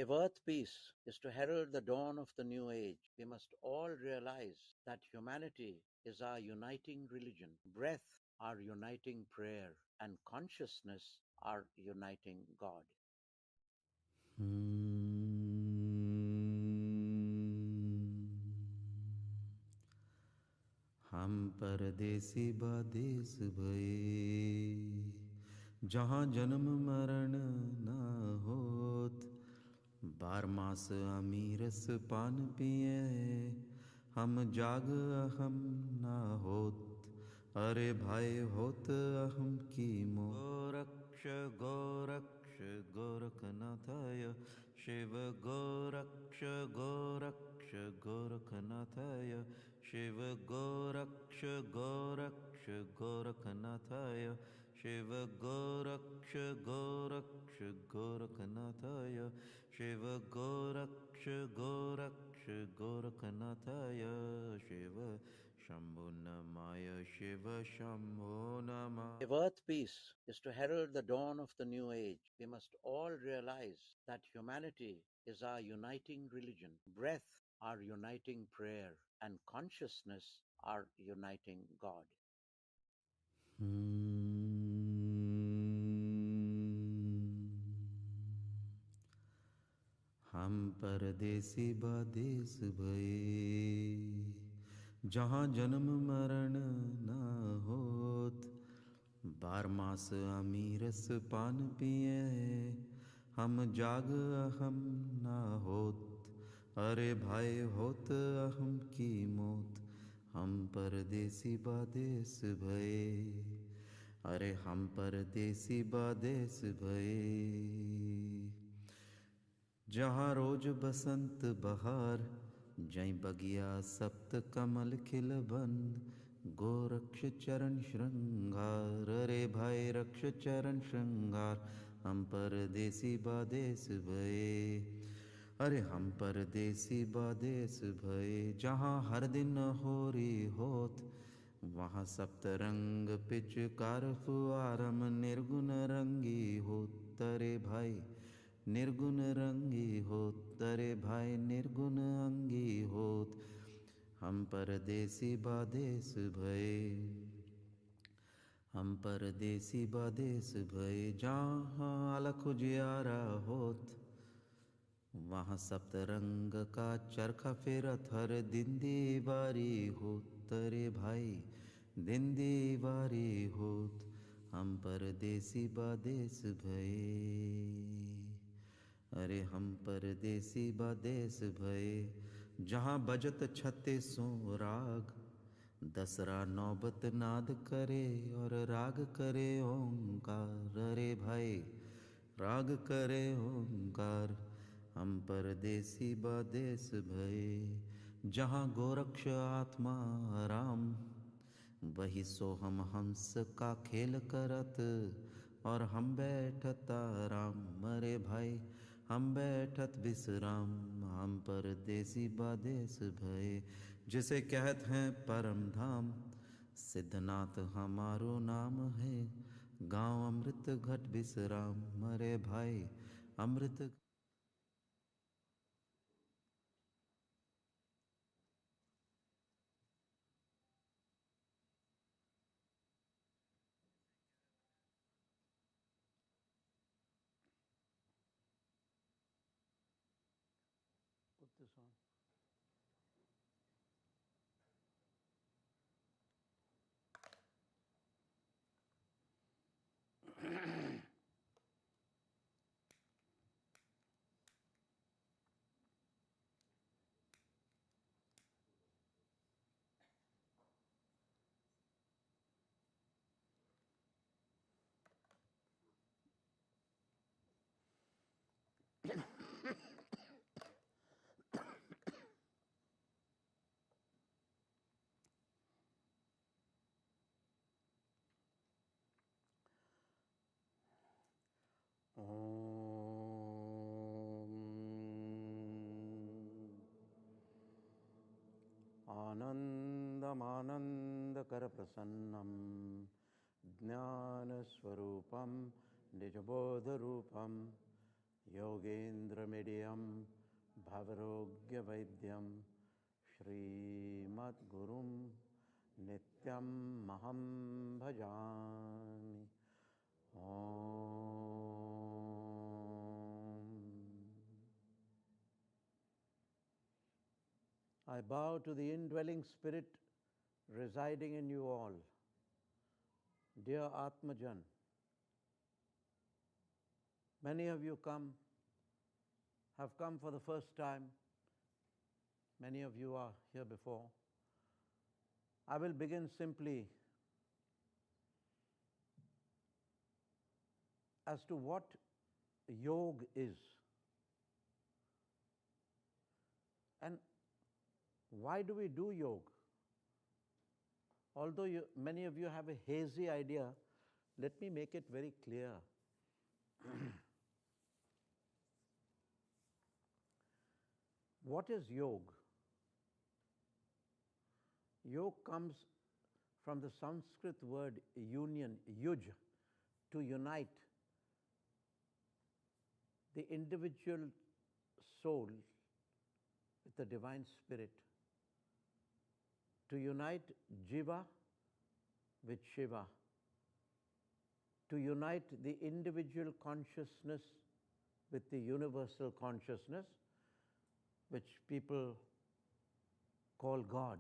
If Earth peace is to herald the dawn of the new age, we must all realize that humanity is our uniting religion, breath our uniting prayer, and consciousness our uniting God. हम परदेसी बादेश भये, जहाँ जन्म मरण न होत, 12 मास अमीरस पान पिए, हम जाग अहम न होत, अरे भाई होत अहम की मो। गोरक्ष गोरखनाथाय, शिव गोरक्ष गोरखनाथाय, शिव गोरक्ष गोरखनाथाय, शिव गोरक्ष गोरखनाथाय, शिव गोरक्ष गोरखनाथाय, शिव शंभो नमाय, शिव शंभो नमः। If Earth peace is to herald the dawn of the new age, we must all realize that humanity is our uniting religion, breath our uniting prayer, and consciousness our uniting God. हम परदेसी बादेश भये, जहाँ जन्म मरण न होत, 12 मास अमीरस पान पिए, हम जाग अहम न होत, अरे भाई होत अहम की मौत। हम परदेसी बादेश भये, अरे हम परदेसी बादेश भये, जहाँ रोज बसंत बहार, जय बगिया सप्त कमल खिल बंद, गोरक्ष चरण श्रृंगार, रे भाई रक्ष चरण श्रृंगार। हम परदेसी बादेश भये, अरे हम परदेसी बादेश भये, जहाँ हर दिन होरी होत, वहाँ सप्तरंग पिचकार फुआरम निर्गुण रंगी होत, रे भाई निर्गुण रंगी होत, रे भाई निर्गुण अंगी होत। हम परदेसी बादेश भये, हम परदेसी बादेश भये, जहाँ अलख उजियारा होत, वहाँ सप्तरंग का चरखा फेरत हर दिन दीवारी होत, रे भाई दिन दीवारी होत। हम परदेसी बादेश भये, अरे हम परदेसी बादेश भये, जहाँ बजत 36 राग, दसरा नौबत नाद करे और राग करे ओंकार, अरे भाई राग करे ओंकार। हम परदेसी बादेश भये, जहाँ गोरक्ष आत्मा राम, वही सोहम हंस का खेल करत, और हम बैठत आराम, अरे भाई हम बैठत विश्राम। हम परदेसी बादेश भये, जिसे कहत हैं परम धाम, सिद्धनाथ हमारो नाम है, गाँव अमृत घट विश्राम, अरे भाई अमृत। Put this on. आनन्दमानन्दकरप्रसन्नं ज्ञानस्वरूपं निजबोधरूपं Yogendra Medium Bhavarogya Vaidyam Shrimad Gurum Nityam Maham Bhajami. Om. I bow to the indwelling spirit residing in you all. Dear Atmajan, many of you have come for the first time. Many of you are here before. I will begin simply as to what yoga is and why do we do yoga. Although many of you have a hazy idea, let me make it very clear. What is yoga? Yoga comes from the Sanskrit word union, yuj, to unite the individual soul with the divine spirit, to unite Jiva with Shiva, to unite the individual consciousness with the universal consciousness, which people call God.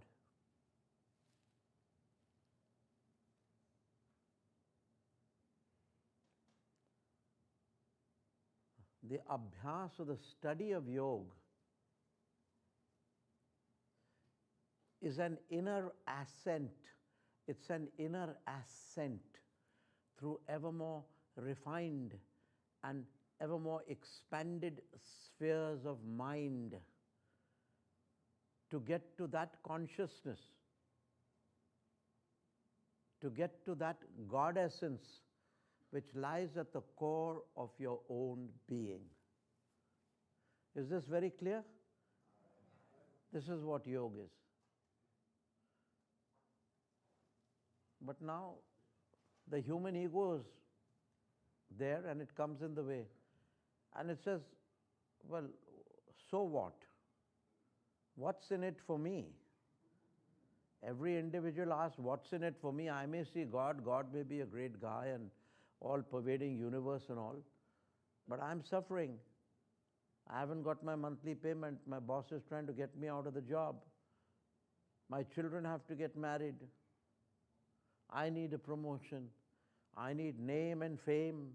The abhyas, or the study of yoga, is an inner ascent. It's an inner ascent through ever more refined and ever more expanded spheres of mind to get to that consciousness, to get to that God essence which lies at the core of your own being. Is this very clear? This is what yoga is. But now the human ego is there and it comes in the way. And it says, well, so what? What's in it for me? Every individual asks, what's in it for me? I may see God, God may be a great guy and all-pervading universe and all, but I'm suffering. I haven't got my monthly payment. My boss is trying to get me out of the job. My children have to get married. I need a promotion. I need name and fame.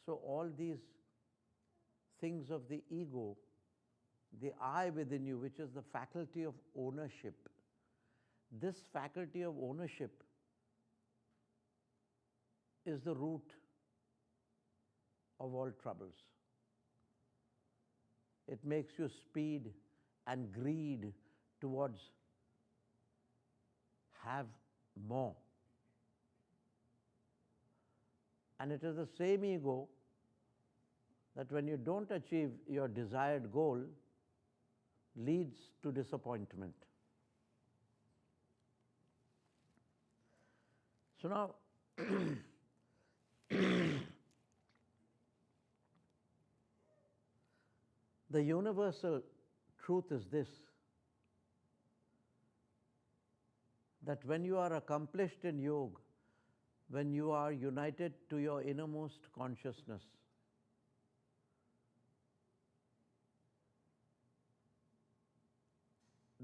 So all these things of the ego, the I within you, which is the faculty of ownership, this faculty of ownership is the root of all troubles. It makes you speed and greed towards have more. And it is the same ego that when you don't achieve your desired goal, leads to disappointment. So now, the universal truth is this, that when you are accomplished in yoga, when you are united to your innermost consciousness,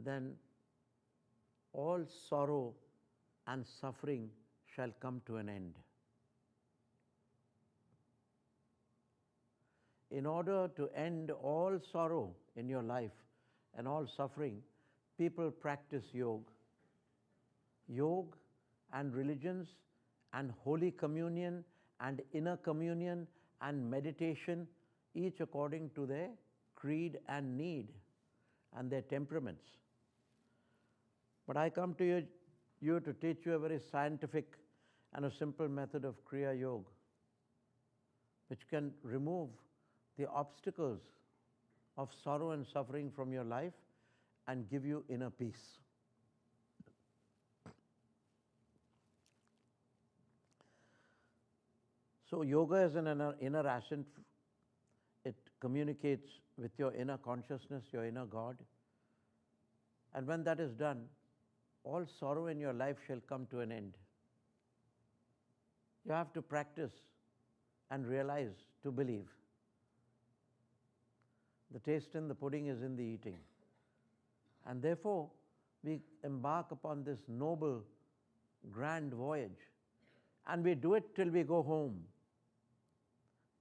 then all sorrow and suffering shall come to an end. In order to end all sorrow in your life and all suffering, people practice yoga. Yoga and religions and Holy Communion and inner communion and meditation, each according to their creed and need and their temperaments. But I come to you to teach you a very scientific and a simple method of Kriya Yoga, which can remove the obstacles of sorrow and suffering from your life and give you inner peace. So yoga is an inner ascent It communicates with your inner consciousness, your inner God. And when that is done, all sorrow in your life shall come to an end. You have to practice and realize to believe. The taste in the pudding is in the eating. And therefore, we embark upon this noble, grand voyage. And we do it till we go home,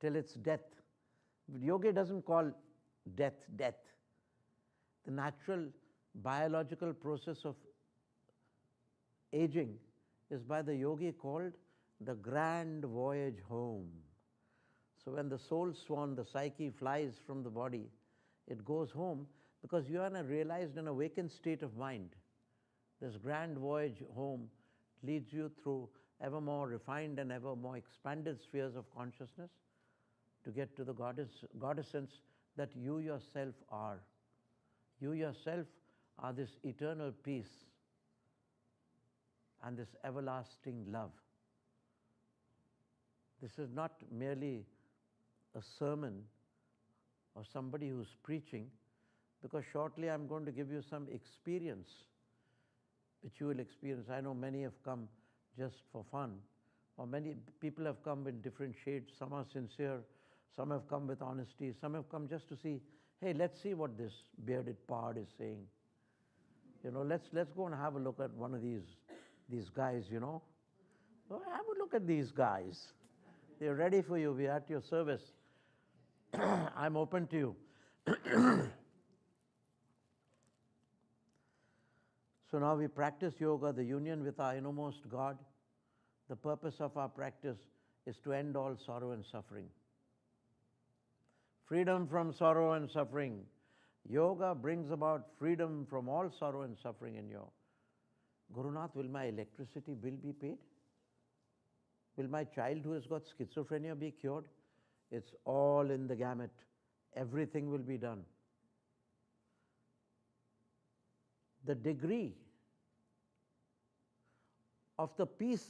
till it's death. But yoga doesn't call death, death. The natural biological process of aging is by the yogi called the grand voyage home. So when the soul swan, the psyche, flies from the body, it goes home because you are in a realized and awakened state of mind. This grand voyage home leads you through ever more refined and ever more expanded spheres of consciousness to get to the God essence that you yourself are. You yourself are this eternal peace and this everlasting love. This is not merely a sermon or somebody who's preaching, because shortly I'm going to give you some experience which you will experience. I know many have come just for fun, or many people have come in different shades. Some are sincere, some have come with honesty, some have come just to see, hey, let's see what this bearded pard is saying. You know, let's go and have a look at one of these guys, you know. So have a look at these guys. They're ready for you. We're at your service. I'm open to you. So now we practice yoga, the union with our innermost God. The purpose of our practice is to end all sorrow and suffering. Freedom from sorrow and suffering. Yoga brings about freedom from all sorrow and suffering in you. Gurunath, will my electricity bill be paid? Will my child who has got schizophrenia be cured? It's all in the gamut. Everything will be done. The degree of the peace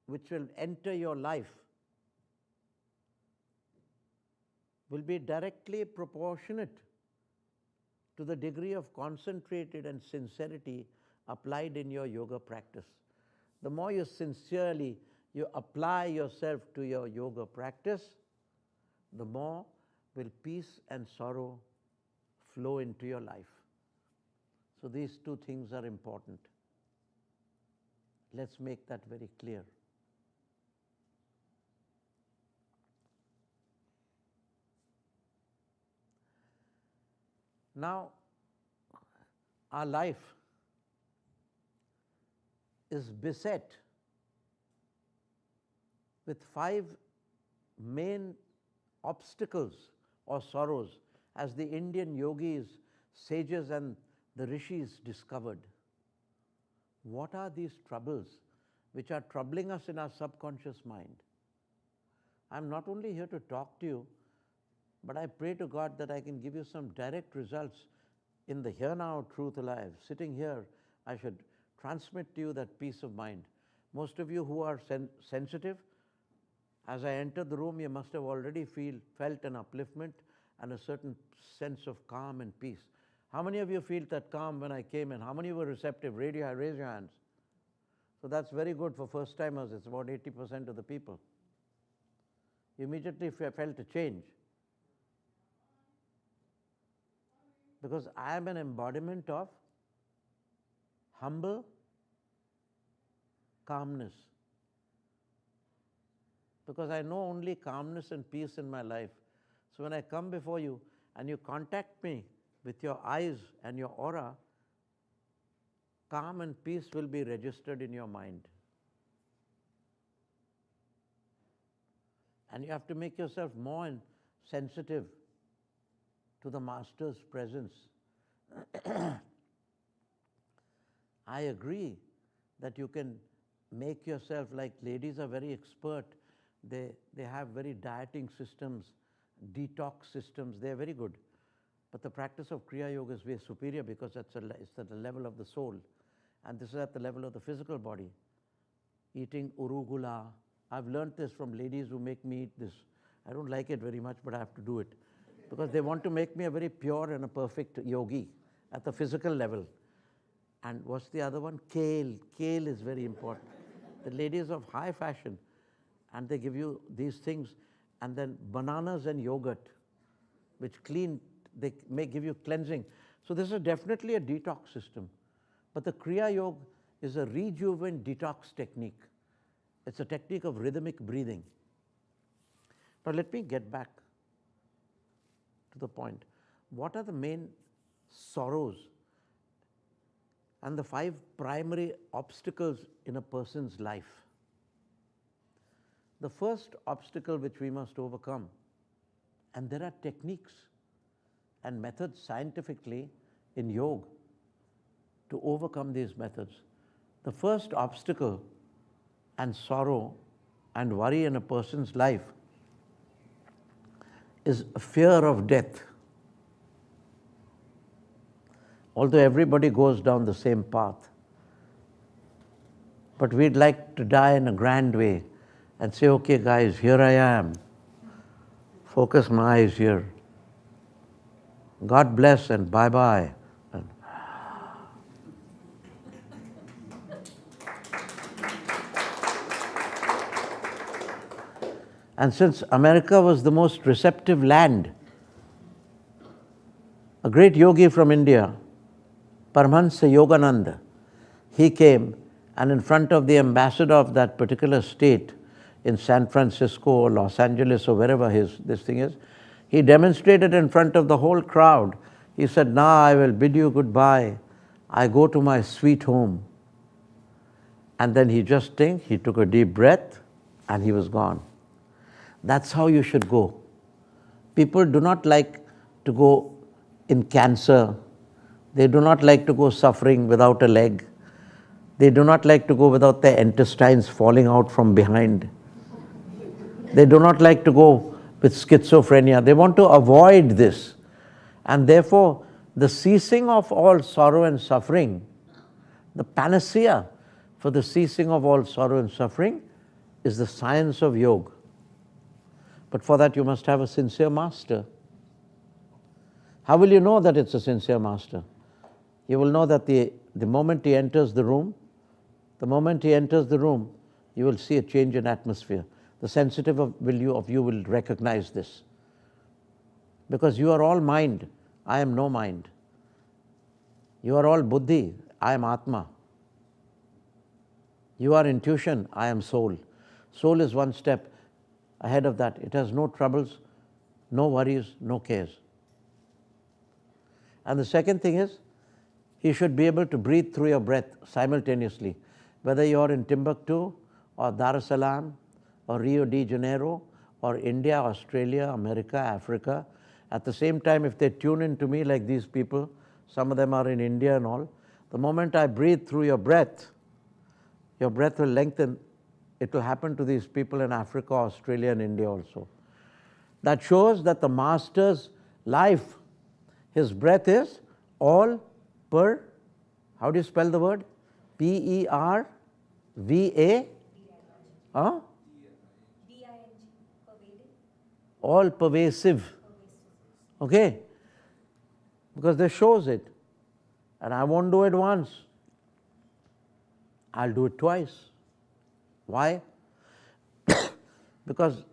which will enter your life will be directly proportionate to the degree of concentrated and sincerity applied in your yoga practice. The more you sincerely apply yourself to your yoga practice, the more will peace and sorrow flow into your life. So these two things are important. Let's make that very clear. Now, our life is beset with 5 main obstacles or sorrows, as the Indian yogis, sages and the rishis discovered. What are these troubles which are troubling us in our subconscious mind? I'm not only here to talk to you, but I pray to God that I can give you some direct results in the here now, truth alive. Sitting here, I should transmit to you that peace of mind. Most of you who are sensitive, as I entered the room, you must have already felt an upliftment and a certain sense of calm and peace. How many of you feel that calm when I came in? How many were receptive? Raise your hands. So that's very good for first timers. It's about 80% of the people. You immediately felt a change. Because I am an embodiment of humble calmness. Because I know only calmness and peace in my life. So when I come before you and you contact me with your eyes and your aura, calm and peace will be registered in your mind. And you have to make yourself more sensitive to the Master's presence. I agree that you can make yourself, like ladies are very expert. They have very dieting systems, detox systems. They're very good. But the practice of Kriya Yoga is way superior because it's at the level of the soul. And this is at the level of the physical body. Eating urugula. I've learned this from ladies who make me eat this. I don't like it very much, but I have to do it. Because they want to make me a very pure and a perfect yogi at the physical level. And what's the other one? Kale. Kale is very important. The ladies of high fashion, and they give you these things, and then bananas and yogurt, which they may give you cleansing. So this is definitely a detox system. But the Kriya Yoga is a rejuvenate detox technique. It's a technique of rhythmic breathing. But let me get back to the point. What are the main sorrows and the 5 primary obstacles in a person's life? The first obstacle which we must overcome, and there are techniques and methods scientifically in yoga to overcome these methods. The first obstacle and sorrow and worry in a person's life is a fear of death. Although everybody goes down the same path, but we'd like to die in a grand way and say, okay guys, here I am. Focus my eyes here. God bless and bye-bye. And since America was the most receptive land, a great yogi from India, Paramahansa Yogananda, he came, and in front of the ambassador of that particular state in San Francisco or Los Angeles or wherever this thing is, he demonstrated in front of the whole crowd. He said, now I will bid you goodbye. I go to my sweet home. And then he took a deep breath and he was gone. That's how you should go. People do not like to go in cancer. They do not like to go suffering without a leg. They do not like to go without their intestines falling out from behind. They do not like to go with schizophrenia. They want to avoid this. And therefore, the ceasing of all sorrow and suffering, the panacea for the ceasing of all sorrow and suffering is the science of yoga. But for that you must have a sincere master. How will you know that it's a sincere master? You will know that the moment he enters the room, you will see a change in atmosphere. The sensitive of you will recognize this. Because you are all mind, I am no mind. You are all buddhi, I am atma. You are intuition, I am soul. Soul is one step ahead of that. It has no troubles, no worries, no cares. And the second thing is, you should be able to breathe through your breath simultaneously. Whether you are in Timbuktu or Dar es Salaam or Rio de Janeiro or India, Australia, America, Africa, at the same time, if they tune in to me like these people, some of them are in India and all, the moment I breathe through your breath will lengthen. It will happen to these people in Africa, Australia and India also. That shows that the master's life, his breath is all per, how do you spell the word? P-E-R-V-A? Huh? All pervasive. Okay? Because this shows it. And I won't do it once. I'll do it twice. Why? Because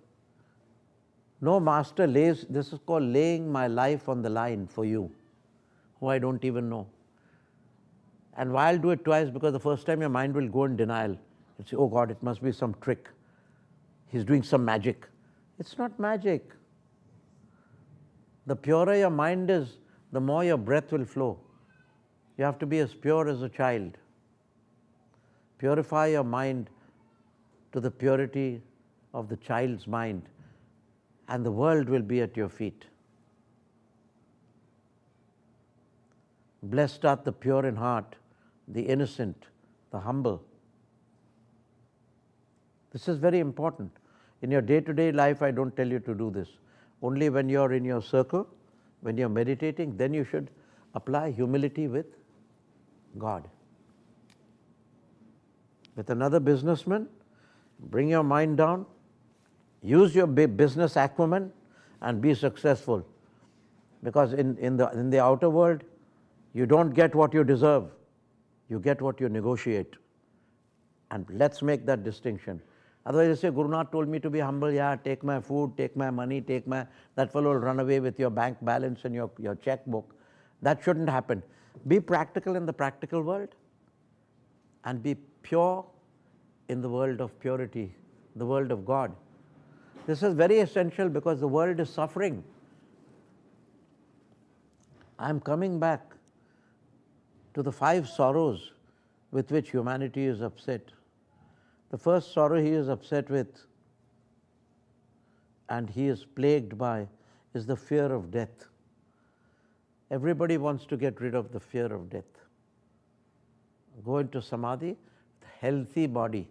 no master lays, this is called laying my life on the line for you, who I don't even know. And why I'll do it twice? Because the first time your mind will go in denial. You'll say, oh God, it must be some trick. He's doing some magic. It's not magic. The purer your mind is, the more your breath will flow. You have to be as pure as a child. Purify your mind to the purity of the child's mind, and the world will be at your feet. Blessed art the pure in heart, the innocent, the humble. This is very important. In your day-to-day life, I don't tell you to do this. Only when you're in your circle, when you're meditating, then you should apply humility with God. With another businessman, bring your mind down, Use your business acumen and be successful. Because in the outer world, you don't get what you deserve. You get what you negotiate. And let's make that distinction. Otherwise, you say, Guru Nath told me to be humble. Yeah, take my food, take my money, that fellow will run away with your bank balance and your checkbook. That shouldn't happen. Be practical in the practical world and be pure in the world of purity, the world of God. This is very essential because the world is suffering. I'm coming back to the 5 sorrows with which humanity is upset. The first sorrow he is upset with and he is plagued by is the fear of death. Everybody wants to get rid of the fear of death. Go into samadhi with a healthy body.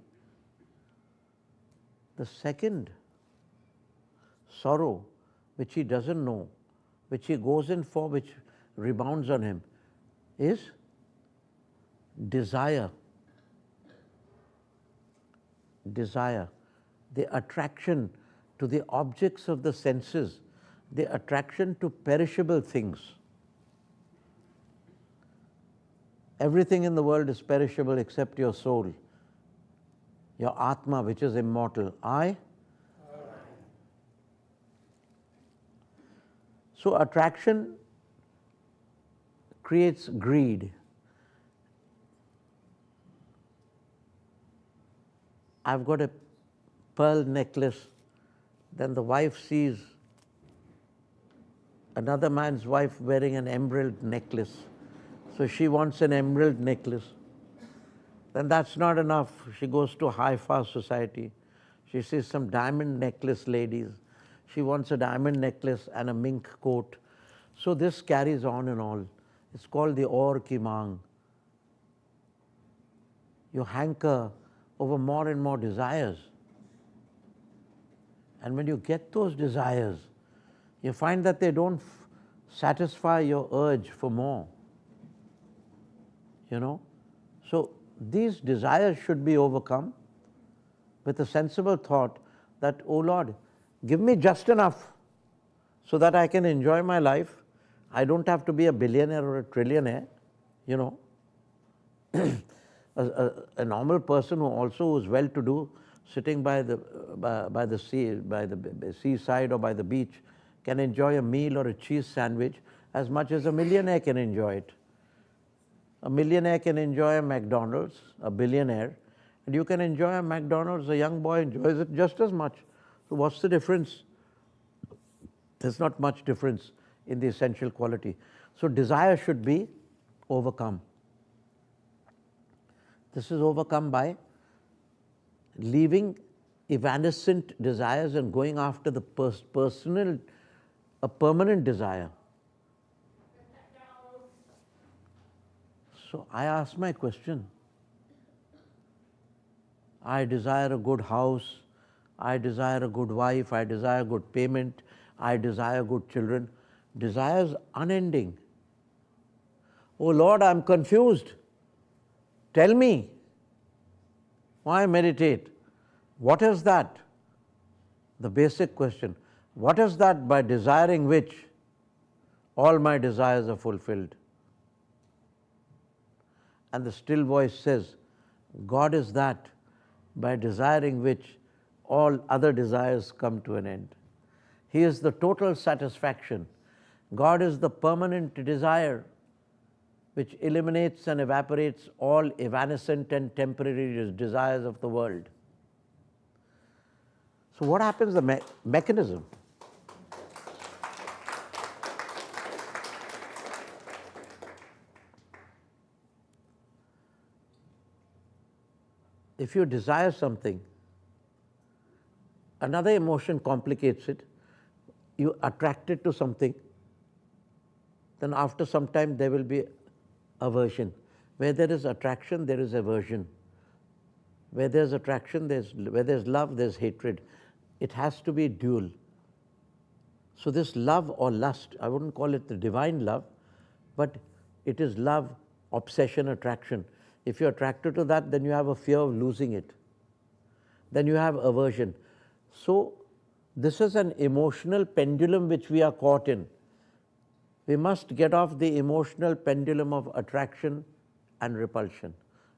The second sorrow, which he doesn't know, which he goes in for, which rebounds on him, is desire. Desire, the attraction to the objects of the senses, the attraction to perishable things. Everything in the world is perishable except your soul, your Atma, which is immortal. So attraction creates greed. I've got a pearl necklace, then the wife sees another man's wife wearing an emerald necklace. So she wants an emerald necklace. Then that's not enough. She goes to high-fast society. She sees some diamond necklace ladies. She wants a diamond necklace and a mink coat. So this carries on and all. It's called the aur ki mang. You hanker over more and more desires. And when you get those desires, you find that they don't satisfy your urge for more. So these desires should be overcome with a sensible thought that, oh Lord, give me just enough so that I can enjoy my life. I don't have to be a billionaire or a trillionaire, A normal person who also is well-to-do, sitting by the seaside or by the beach, can enjoy a meal or a cheese sandwich as much as a millionaire can enjoy it. A millionaire can enjoy a McDonald's, a billionaire, and you can enjoy a McDonald's, a young boy enjoys it just as much. So what's the difference? There's not much difference in the essential quality. So desire should be overcome. This is overcome by leaving evanescent desires and going after the a permanent desire. So I ask my question. I desire a good house, I desire a good wife, I desire good payment, I desire good children. Desires unending. Oh Lord, I'm confused. Tell me. Why meditate? What is that? The basic question. What is that by desiring which all my desires are fulfilled? And the still voice says, God is that by desiring which all other desires come to an end. He is the total satisfaction. God is the permanent desire which eliminates and evaporates all evanescent and temporary desires of the world. So what happens, the mechanism? If you desire something, another emotion complicates it. You attract it to something, then after some time there will be aversion. Where there is attraction, there is aversion. Where there's attraction, where there's love, there's hatred. It has to be dual. So this love or lust, I wouldn't call it the divine love, but it is love, obsession, attraction. If you're attracted to that, then you have a fear of losing it. Then you have aversion. So This is an emotional pendulum which we are caught in. We must get off the emotional pendulum of attraction and repulsion.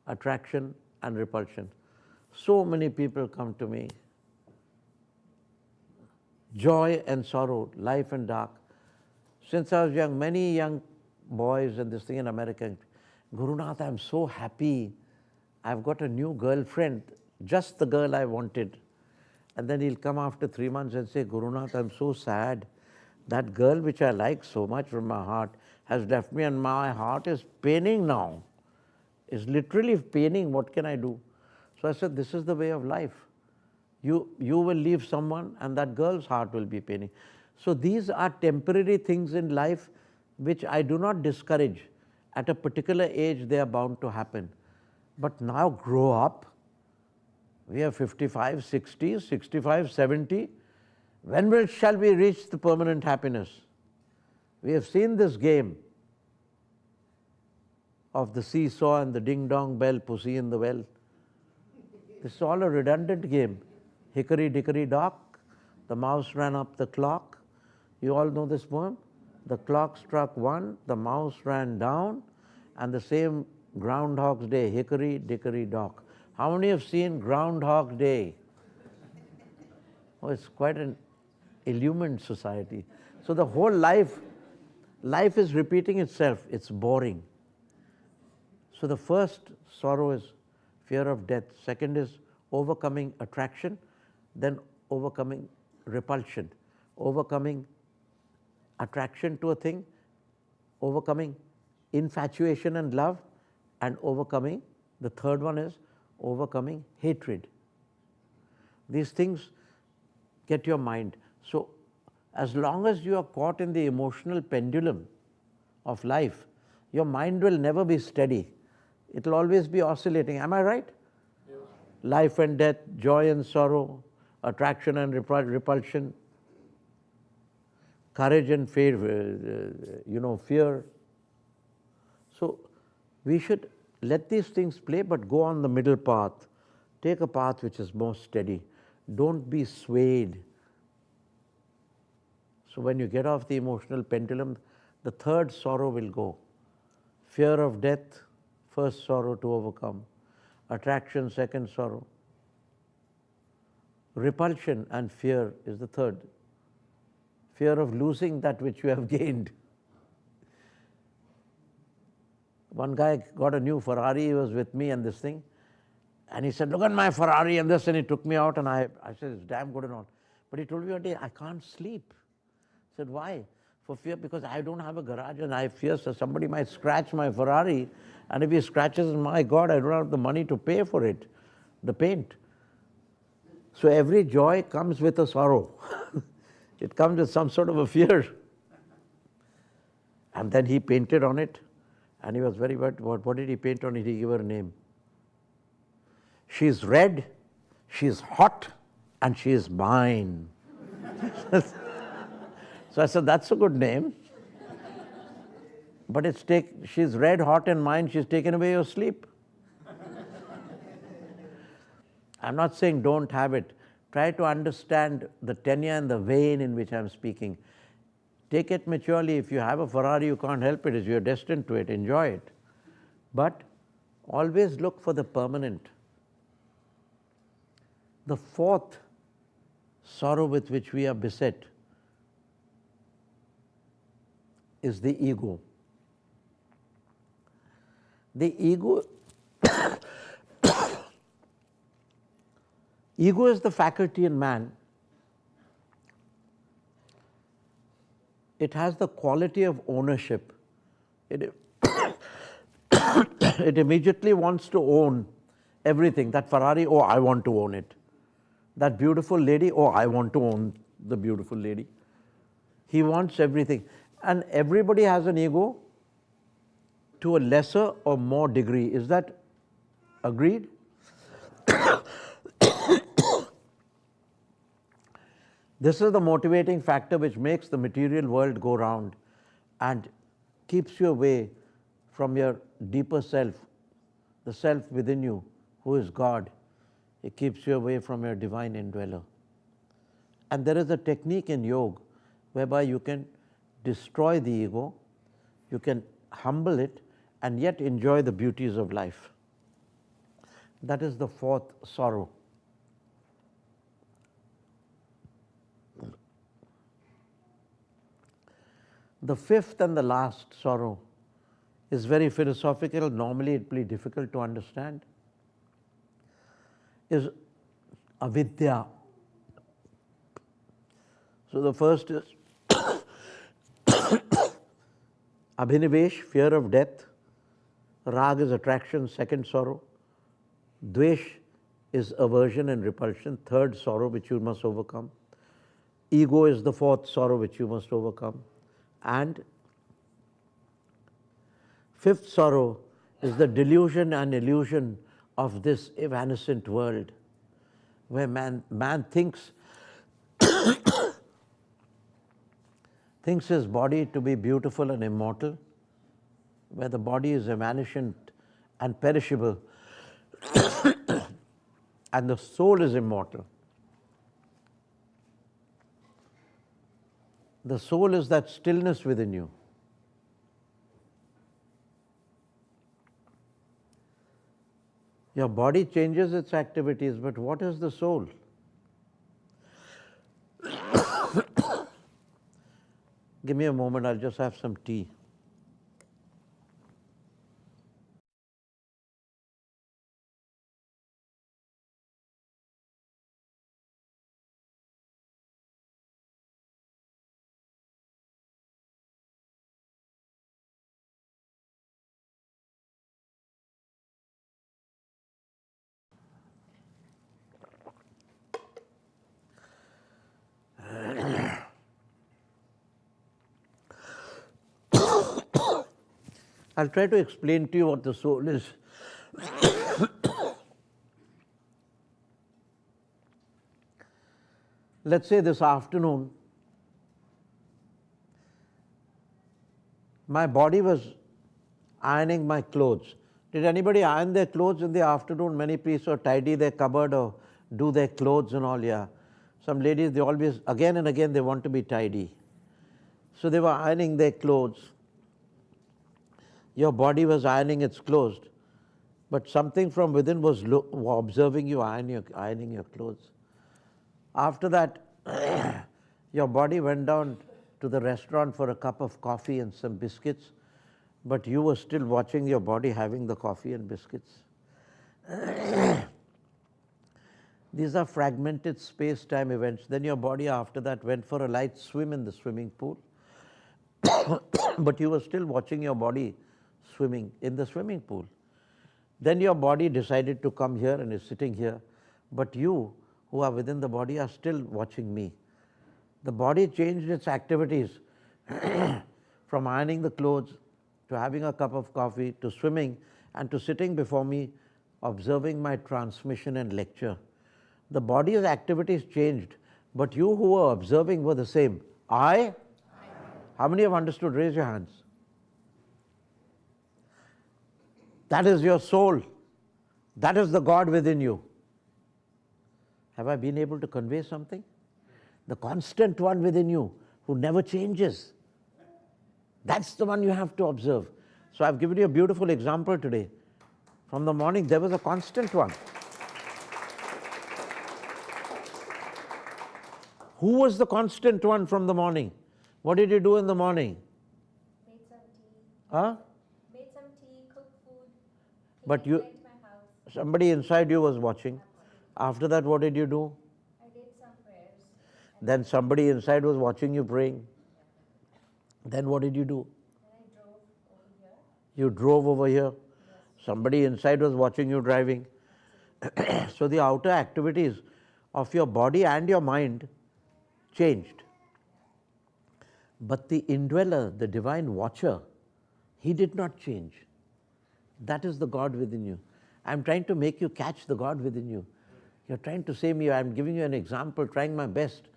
Attraction and repulsion. So many people come to me. Joy and sorrow, life and dark. Since I was young, many young boys and this thing in America, Gurunath, I'm so happy. I've got a new girlfriend, just the girl I wanted. And then he'll come after 3 months and say, Gurunath, I'm so sad. That girl which I like so much from my heart has left me and my heart is paining now. It's literally paining. What can I do? So I said, this is the way of life. You will leave someone and that girl's heart will be paining. So these are temporary things in life which I do not discourage. At a particular age, they are bound to happen. But now grow up. We are 55, 60, 65, 70. When shall we reach the permanent happiness? We have seen this game of the seesaw and the ding-dong bell, pussy in the well. This is all a redundant game. Hickory dickory dock, the mouse ran up the clock. You all know this poem? The clock struck 1, the mouse ran down, and the same Groundhog's Day, hickory dickory dock. How many have seen Groundhog Day? Oh, it's quite an illumined society. So the whole life is repeating itself. It's boring. So the first sorrow is fear of death. Second is overcoming attraction, then overcoming repulsion, overcoming attraction to a thing, overcoming infatuation and love, and overcoming, the third one is overcoming hatred. These things get your mind. So as long as you are caught in the emotional pendulum of life, your mind will never be steady. It will always be oscillating. Am I right? Yes. Life and death, joy and sorrow, attraction and repulsion, courage and fear, fear. So we should let these things play, but go on the middle path. Take a path which is more steady. Don't be swayed. So when you get off the emotional pendulum, the third sorrow will go. Fear of death, first sorrow to overcome. Attraction, second sorrow. Repulsion and fear is the third. Fear of losing that which you have gained. One guy got a new Ferrari, he was with me and this thing, and he said, look at my Ferrari and this, and he took me out, and I said, it's damn good and all. But he told me one day, I can't sleep. I said, why? For fear, because I don't have a garage and I fear so somebody might scratch my Ferrari, and if he scratches, my God, I don't have the money to pay for it, the paint. So every joy comes with a sorrow. It comes with some sort of a fear. And then he painted on it, and he was very, what did he paint on it? He gave her a name. She's red, she's hot, and she is mine. So I said, that's a good name. But she's red, hot, and mine, she's taken away your sleep. I'm not saying don't have it. Try to understand the tenure and the vein in which I'm speaking. Take it maturely. If you have a Ferrari, you can't help it. You're destined to it. Enjoy it. But always look for the permanent. The fourth sorrow with which we are beset is the ego. The ego ego is the faculty in man. It has the quality of ownership. It immediately wants to own everything. That Ferrari, oh, I want to own it. That beautiful lady, oh, I want to own the beautiful lady. He wants everything. And everybody has an ego to a lesser or more degree. Is that agreed? This is the motivating factor which makes the material world go round and keeps you away from your deeper self, the self within you, who is God. It keeps you away from your divine indweller. And there is a technique in yoga whereby you can destroy the ego, you can humble it, and yet enjoy the beauties of life. That is the fourth sorrow. The fifth and the last sorrow is very philosophical. Normally it will be difficult to understand. Is avidya. So the first is abhinivesh, fear of death. Rag is attraction, second sorrow. Dvesh is aversion and repulsion, third sorrow which you must overcome. Ego is the fourth sorrow which you must overcome. And fifth sorrow is the delusion and illusion of this evanescent world, where man thinks his body to be beautiful and immortal, where the body is evanescent and perishable, and the soul is immortal. The soul is that stillness within you. Your body changes its activities, but what is the soul? Give me a moment, I'll just have some tea. I'll try to explain to you what the soul is. Let's say this afternoon, my body was ironing my clothes. Did anybody iron their clothes in the afternoon? Many priests or tidy their cupboard or do their clothes and all, yeah. Some ladies, they always, again and again, they want to be tidy. So they were ironing their clothes. Your body was ironing its clothes, but something from within was observing you ironing your clothes. After that, your body went down to the restaurant for a cup of coffee and some biscuits, but you were still watching your body having the coffee and biscuits. These are fragmented space-time events. Then your body after that went for a light swim in the swimming pool, but you were still watching your body swimming in the swimming pool. Then your body decided to come here and is sitting here, but you who are within the body are still watching me. The body changed its activities from ironing the clothes to having a cup of coffee to swimming and to sitting before me observing my transmission and lecture. The body's activities changed, but you who were observing were the same. I? How many have understood? Raise your hands. That is your soul. That is the God within you. Have I been able to convey something? The constant one within you who never changes. That's the one you have to observe. So I've given you a beautiful example today. From the morning, there was a constant one. Who was the constant one from the morning? What did you do in the morning? Made some tea. Huh? Made some tea, cooked food. But Cleaned my house. somebody inside you was watching. After that, what did you do? I did some prayers. Then somebody inside was watching you praying. Then what did you do? Then I drove over here. You drove over here. Yes. Somebody inside was watching you driving. So the outer activities of your body and your mind changed. But the indweller, the divine watcher, he did not change. That is the God within you. I'm trying to make you catch the God within you. You're trying to say me, I'm giving you an example, trying my best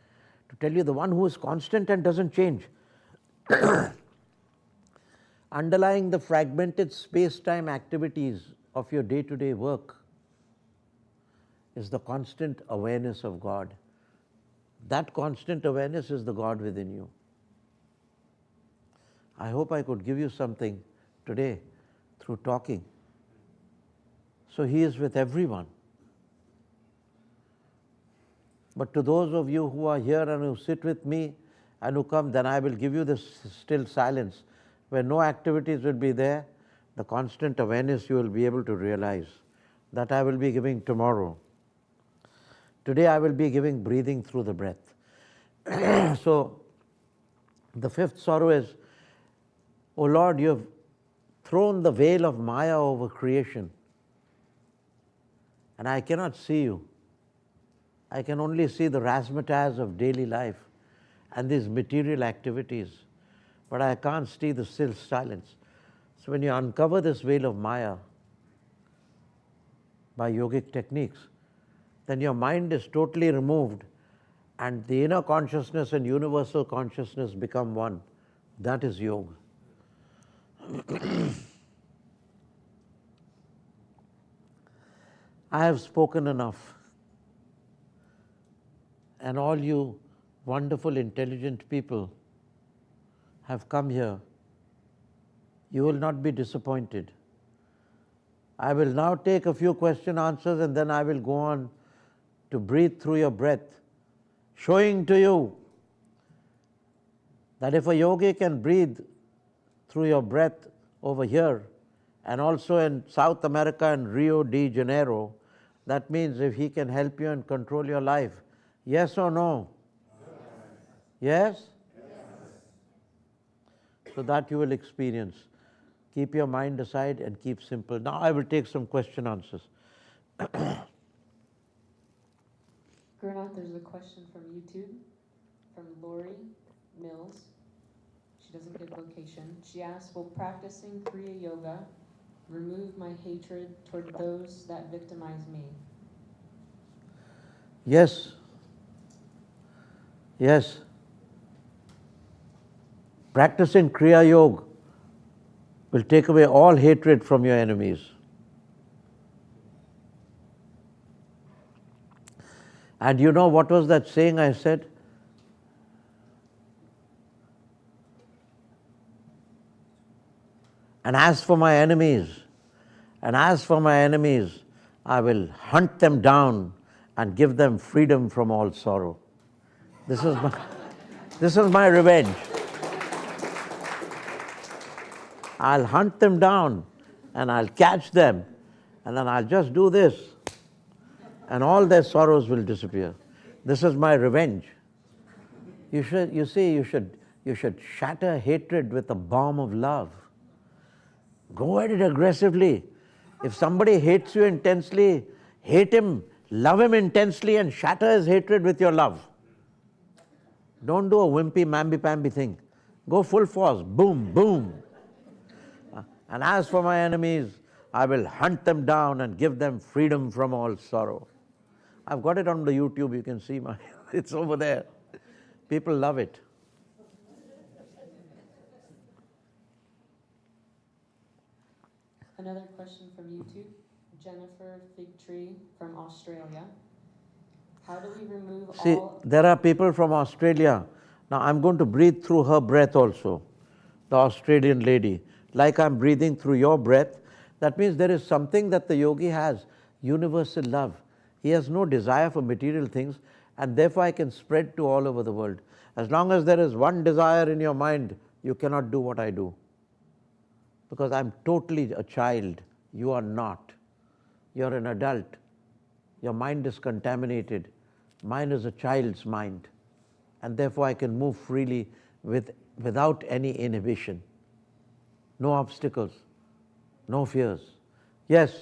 to tell you the one who is constant and doesn't change. Underlying the fragmented space-time activities of your day-to-day work is the constant awareness of God. That constant awareness is the God within you. I hope I could give you something today through talking. So He is with everyone. But to those of you who are here and who sit with me and who come, then I will give you this still silence where no activities will be there. The constant awareness you will be able to realize. That I will be giving tomorrow. Today I will be giving breathing through the breath. So the fifth sorrow is, O Lord, you have thrown the veil of Maya over creation, and I cannot see you. I can only see the razzmatazz of daily life and these material activities, but I can't see the still silence. So when you uncover this veil of Maya by yogic techniques, then your mind is totally removed and the inner consciousness and universal consciousness become one. That is yoga. I have spoken enough. And all you wonderful, intelligent people have come here. You will not be disappointed. I will now take a few question answers and then I will go on to breathe through your breath, showing to you that if a yogi can breathe through your breath over here and also in South America and Rio de Janeiro, that means if he can help you and control your life. Yes or no? Yes? So that you will experience. Keep your mind aside and keep simple. Now I will take some question answers. Gurnath, there's a question from YouTube from Lori Mills. She doesn't give location. She asks, will practicing Kriya Yoga remove my hatred toward those that victimize me? Yes. Yes. Practicing Kriya Yoga will take away all hatred from your enemies. And you know what was that saying I said? And as for my enemies, I will hunt them down and give them freedom from all sorrow. This is my revenge. I'll hunt them down and I'll catch them and then I'll just do this and all their sorrows will disappear. This is my revenge. You should shatter hatred with a bomb of love. Go at it aggressively. If somebody hates you intensely, hate him, love him intensely and shatter his hatred with your love. Don't do a wimpy, mamby-pamby thing. Go full force, boom, boom. And as for my enemies, I will hunt them down and give them freedom from all sorrow. I've got it on the YouTube, you can see it's over there. People love it. Another question from YouTube, Jennifer Figtree from Australia. How do we remove See, there are people from Australia. Now I'm going to breathe through her breath also, the Australian lady. Like I'm breathing through your breath, that means there is something that the yogi has, universal love. He has no desire for material things and therefore I can spread to all over the world. As long as there is one desire in your mind, you cannot do what I do. Because I'm totally a child, you are not. You're an adult. Your mind is contaminated. Mine is a child's mind. And therefore I can move freely without any inhibition. No obstacles, no fears. Yes?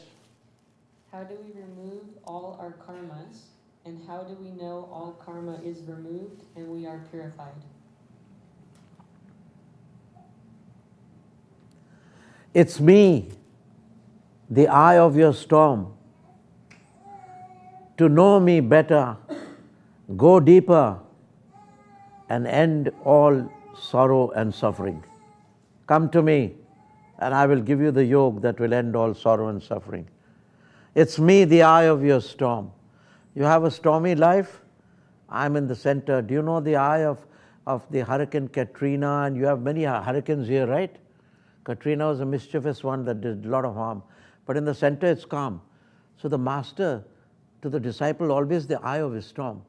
How do we remove all our karmas, and how do we know all karma is removed and we are purified? It's me, the eye of your storm. To know me better, go deeper, and end all sorrow and suffering. Come to me, and I will give you the yoga that will end all sorrow and suffering. It's me, the eye of your storm. You have a stormy life? I'm in the center. Do you know the eye of the Hurricane Katrina? And you have many hurricanes here, right? Katrina was a mischievous one that did a lot of harm. But in the center, it's calm. So the master, to the disciple, always the eye of his storm.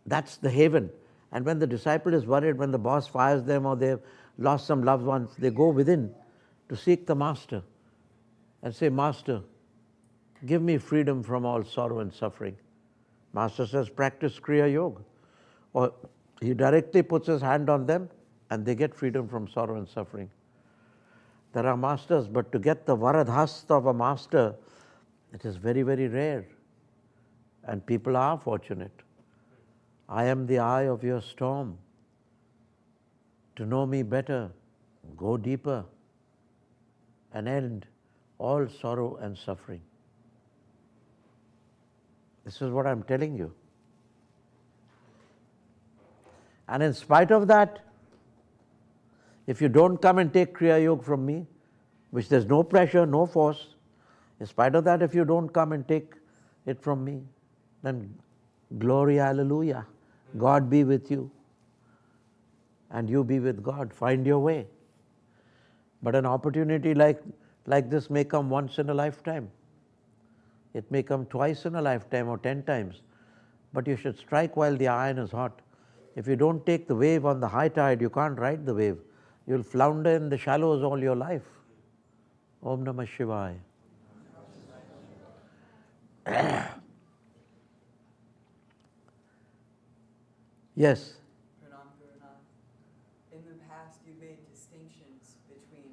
That's the haven. And when the disciple is worried, when the boss fires them or they've lost some loved ones, they go within to seek the master and say, Master, give me freedom from all sorrow and suffering. Master says, practice Kriya Yoga. Or he directly puts his hand on them and they get freedom from sorrow and suffering. There are masters, but to get the varadhasta of a master, it is very, very rare. And people are fortunate. I am the eye of your storm. To know me better, go deeper and end all sorrow and suffering. This is what I'm telling you. And in spite of that, if you don't come and take Kriya Yoga from me, which there's no pressure, no force, in spite of that, if you don't come and take it from me, then glory, hallelujah. God be with you. And you be with God. Find your way. But an opportunity like this may come once in a lifetime. It may come twice in a lifetime or 10 times. But you should strike while the iron is hot. If you don't take the wave on the high tide, you can't ride the wave. You'll flounder in the shallows all your life. Om Namah Shivaya. Yes. Prana. In the past, you made distinctions between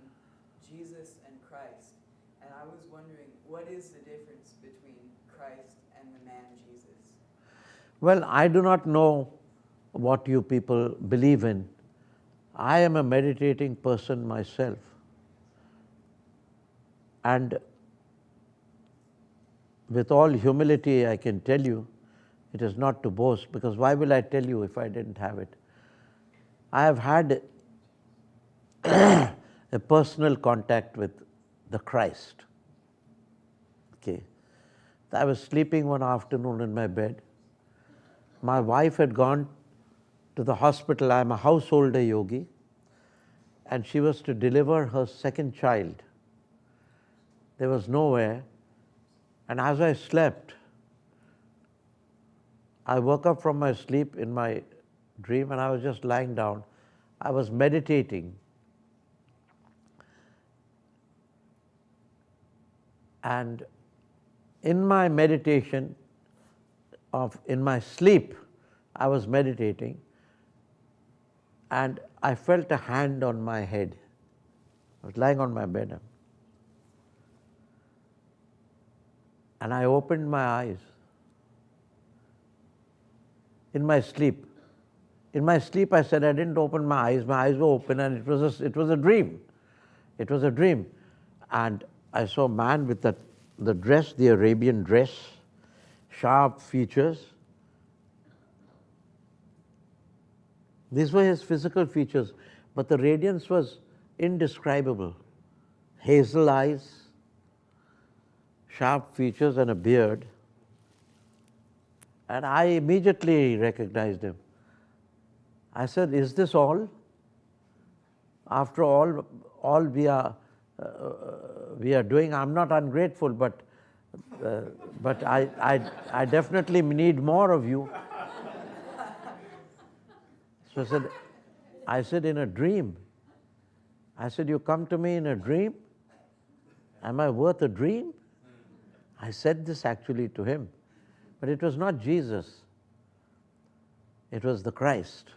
Jesus and Christ, and I was wondering, what is the difference between Christ and the man Jesus? Well, I do not know what you people believe in. I am a meditating person myself. And with all humility, I can tell you, it is not to boast, because why will I tell you if I didn't have it? I have had a personal contact with the Christ. Okay. I was sleeping one afternoon in my bed. My wife had gone to the hospital. I am a householder yogi. And she was to deliver her second child. There was nowhere. And as I slept, I woke up from my sleep in my dream and I was just lying down. I was meditating. And in my meditation, in my sleep, I was meditating and I felt a hand on my head. I was lying on my bed. And I opened my eyes. In my sleep. In my sleep, I said I didn't open my eyes. My eyes were open and it was a dream. It was a dream. And I saw a man with the dress, the Arabian dress, sharp features. These were his physical features, but the radiance was indescribable. Hazel eyes, sharp features and a beard. And I immediately recognized him. I said, is this all? After all we are doing, I'm not ungrateful, but I definitely need more of you. So I said, in a dream. I said, you come to me in a dream? Am I worth a dream? I said this actually to him. But it was not Jesus. It was the Christ.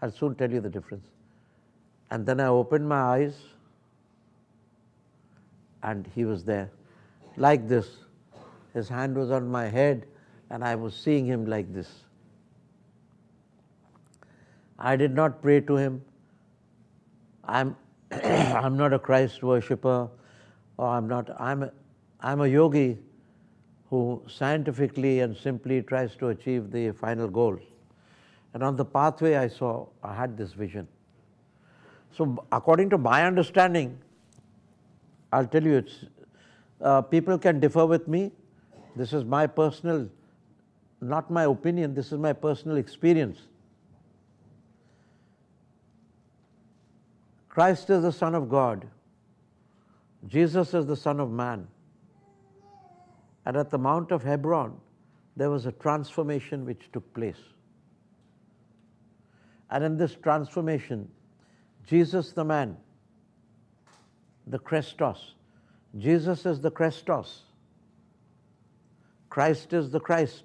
I'll soon tell you the difference. And then I opened my eyes and he was there. Like this. His hand was on my head and I was seeing him like this. I did not pray to him. I'm not a Christ worshipper, or I'm a yogi who scientifically and simply tries to achieve the final goal. And on the pathway I had this vision. So according to my understanding, I'll tell you, people can differ with me. This is my personal not my opinion, this is my personal experience. Christ is the Son of God. Jesus is the Son of Man. And at the Mount of Hebron, there was a transformation which took place. And in this transformation, Jesus the man, the Christos, Jesus is the Christos, Christ is the Christ,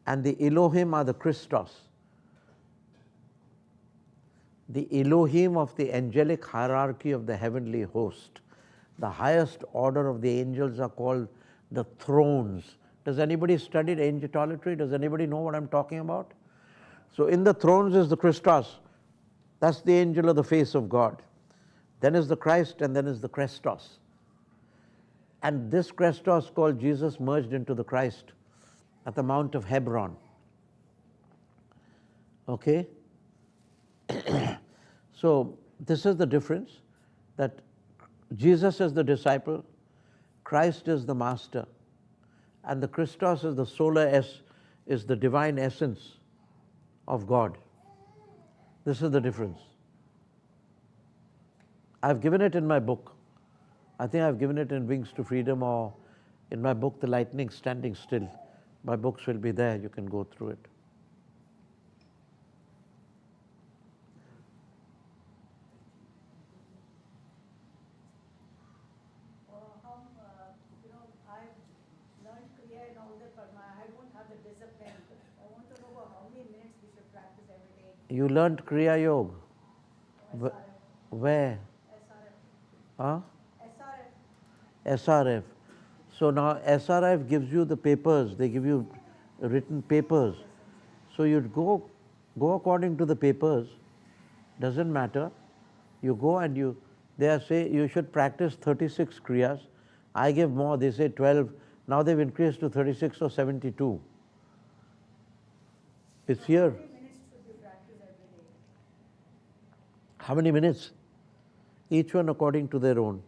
and the Elohim are the Christos. The Elohim of the angelic hierarchy of the heavenly host. The highest order of the angels are called the thrones. Does anybody study angelology? Does anybody know what I'm talking about? So in the thrones is the Christos. That's the angel of the face of God. Then is the Christ, and then is the Christos. And this Christos called Jesus merged into the Christ at the Mount of Hebron. Okay? So this is the difference, that Jesus is the disciple, Christ is the master, and the Christos is the solar is the divine essence of God. This is the difference. I've given it in my book. I think I've given it in Wings to Freedom, or in my book, The Lightning Standing Still. My books will be there, you can go through it. I've learned Kriya and all that, but I don't have the discipline. I want to know how many minutes we should practice every day. You learned Kriya Yoga? Where? SRF. Huh? SRF. SRF. So now SRF gives you the papers, they give you written papers. So you'd go according to the papers, doesn't matter. You go and they say you should practice 36 Kriyas. I give more, they say 12. Now they've increased to 36 or 72. It's here. How many minutes should we practice every day? How many minutes? Each one according to their own.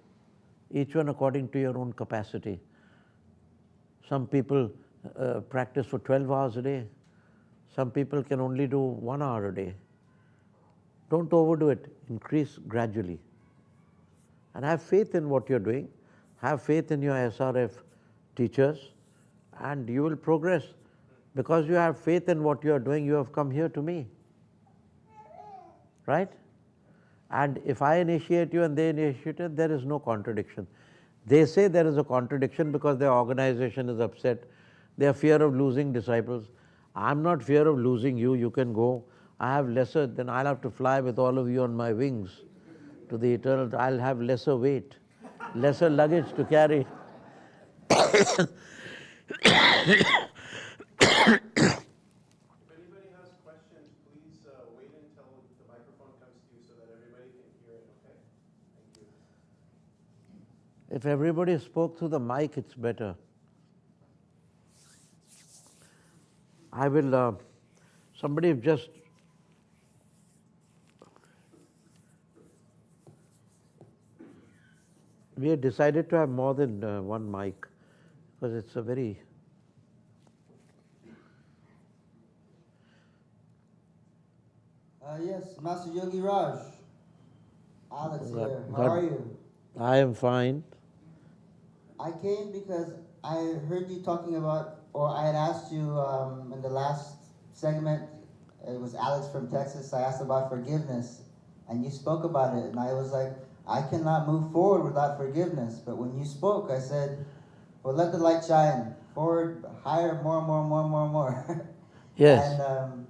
Each one according to your own capacity. Some people practice for 12 hours a day. Some people can only do 1 hour a day. Don't overdo it. Increase gradually. And have faith in what you're doing. Have faith in your SRF teachers, and you will progress. Because you have faith in what you're doing, you have come here to me. Right? And if I initiate you and they initiate you, there is no contradiction. They say there is a contradiction because their organization is upset. They are fear of losing disciples. I'm not fear of losing you. You can go. I have lesser, then I'll have to fly with all of you on my wings to the eternal. I'll have lesser weight, lesser luggage to carry. If anybody has questions, please wait until the microphone comes to you so that everybody can hear it, okay? Thank you. If everybody spoke through the mic, it's better. I will, somebody just, we had decided to have more than one mic because it's a very, Yes, Master Yogiraj. Alex here. How God- are you? I am fine. I came because I heard you talking about, or I had asked you in the last segment, it was Alex from Texas, I asked about forgiveness, and you spoke about it, and I was like, I cannot move forward without forgiveness. But when you spoke, I said, well, let the light shine. Forward, higher, more. Yes. And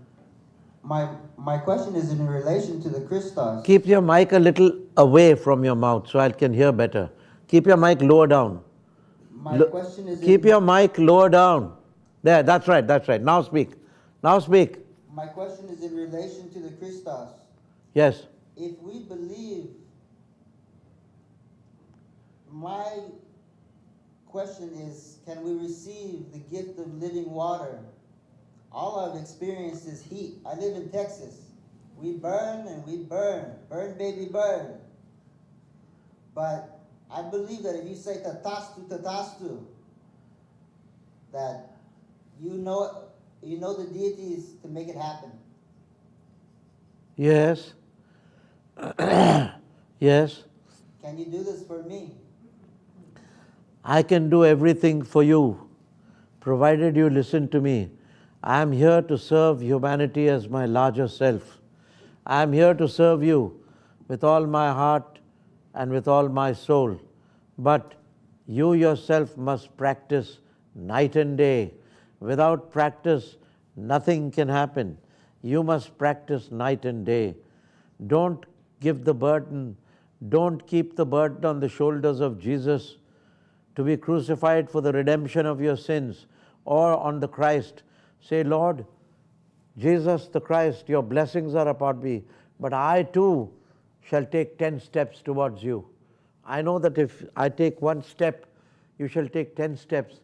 my question is in relation to the Christos. Keep your mic a little away from your mouth so I can hear better. Keep your mic lower down. My question is Keep your mic lower down. There, that's right. Now speak. My question is in relation to the Christos. Yes. If we believe, my question is, can we receive the gift of living water? All I've experienced is heat. I live in Texas. We burn and we burn. Burn, baby, burn. But I believe that if you say tatastu, that You know the deities to make it happen. Yes. Yes. Can you do this for me? I can do everything for you, provided you listen to me. I am here to serve humanity as my larger self. I am here to serve you with all my heart and with all my soul. But you yourself must practice night and day. Without practice, nothing can happen. You must practice night and day. Don't give the burden, don't keep the burden on the shoulders of Jesus to be crucified for the redemption of your sins, or on the Christ. Say, Lord, Jesus the Christ, your blessings are upon me, but I too shall take 10 steps towards you. I know that if I take 1 step, you shall take 10 steps.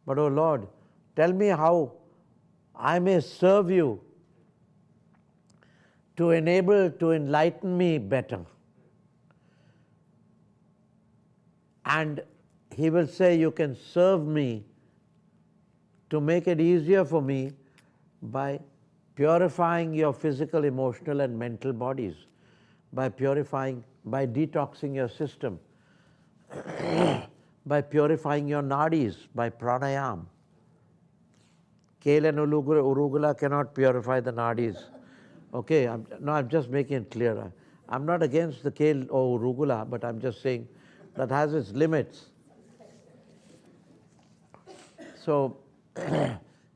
But, oh Lord, tell me how I may serve you to enable, to enlighten me better. And he will say, you can serve me to make it easier for me by purifying your physical, emotional and mental bodies, by purifying, by detoxing your system, by purifying your nadis, by pranayam. Kale and urugula cannot purify the nadis. Okay, I'm just making it clearer. I'm not against the kale or urugula, but I'm just saying that has its limits. So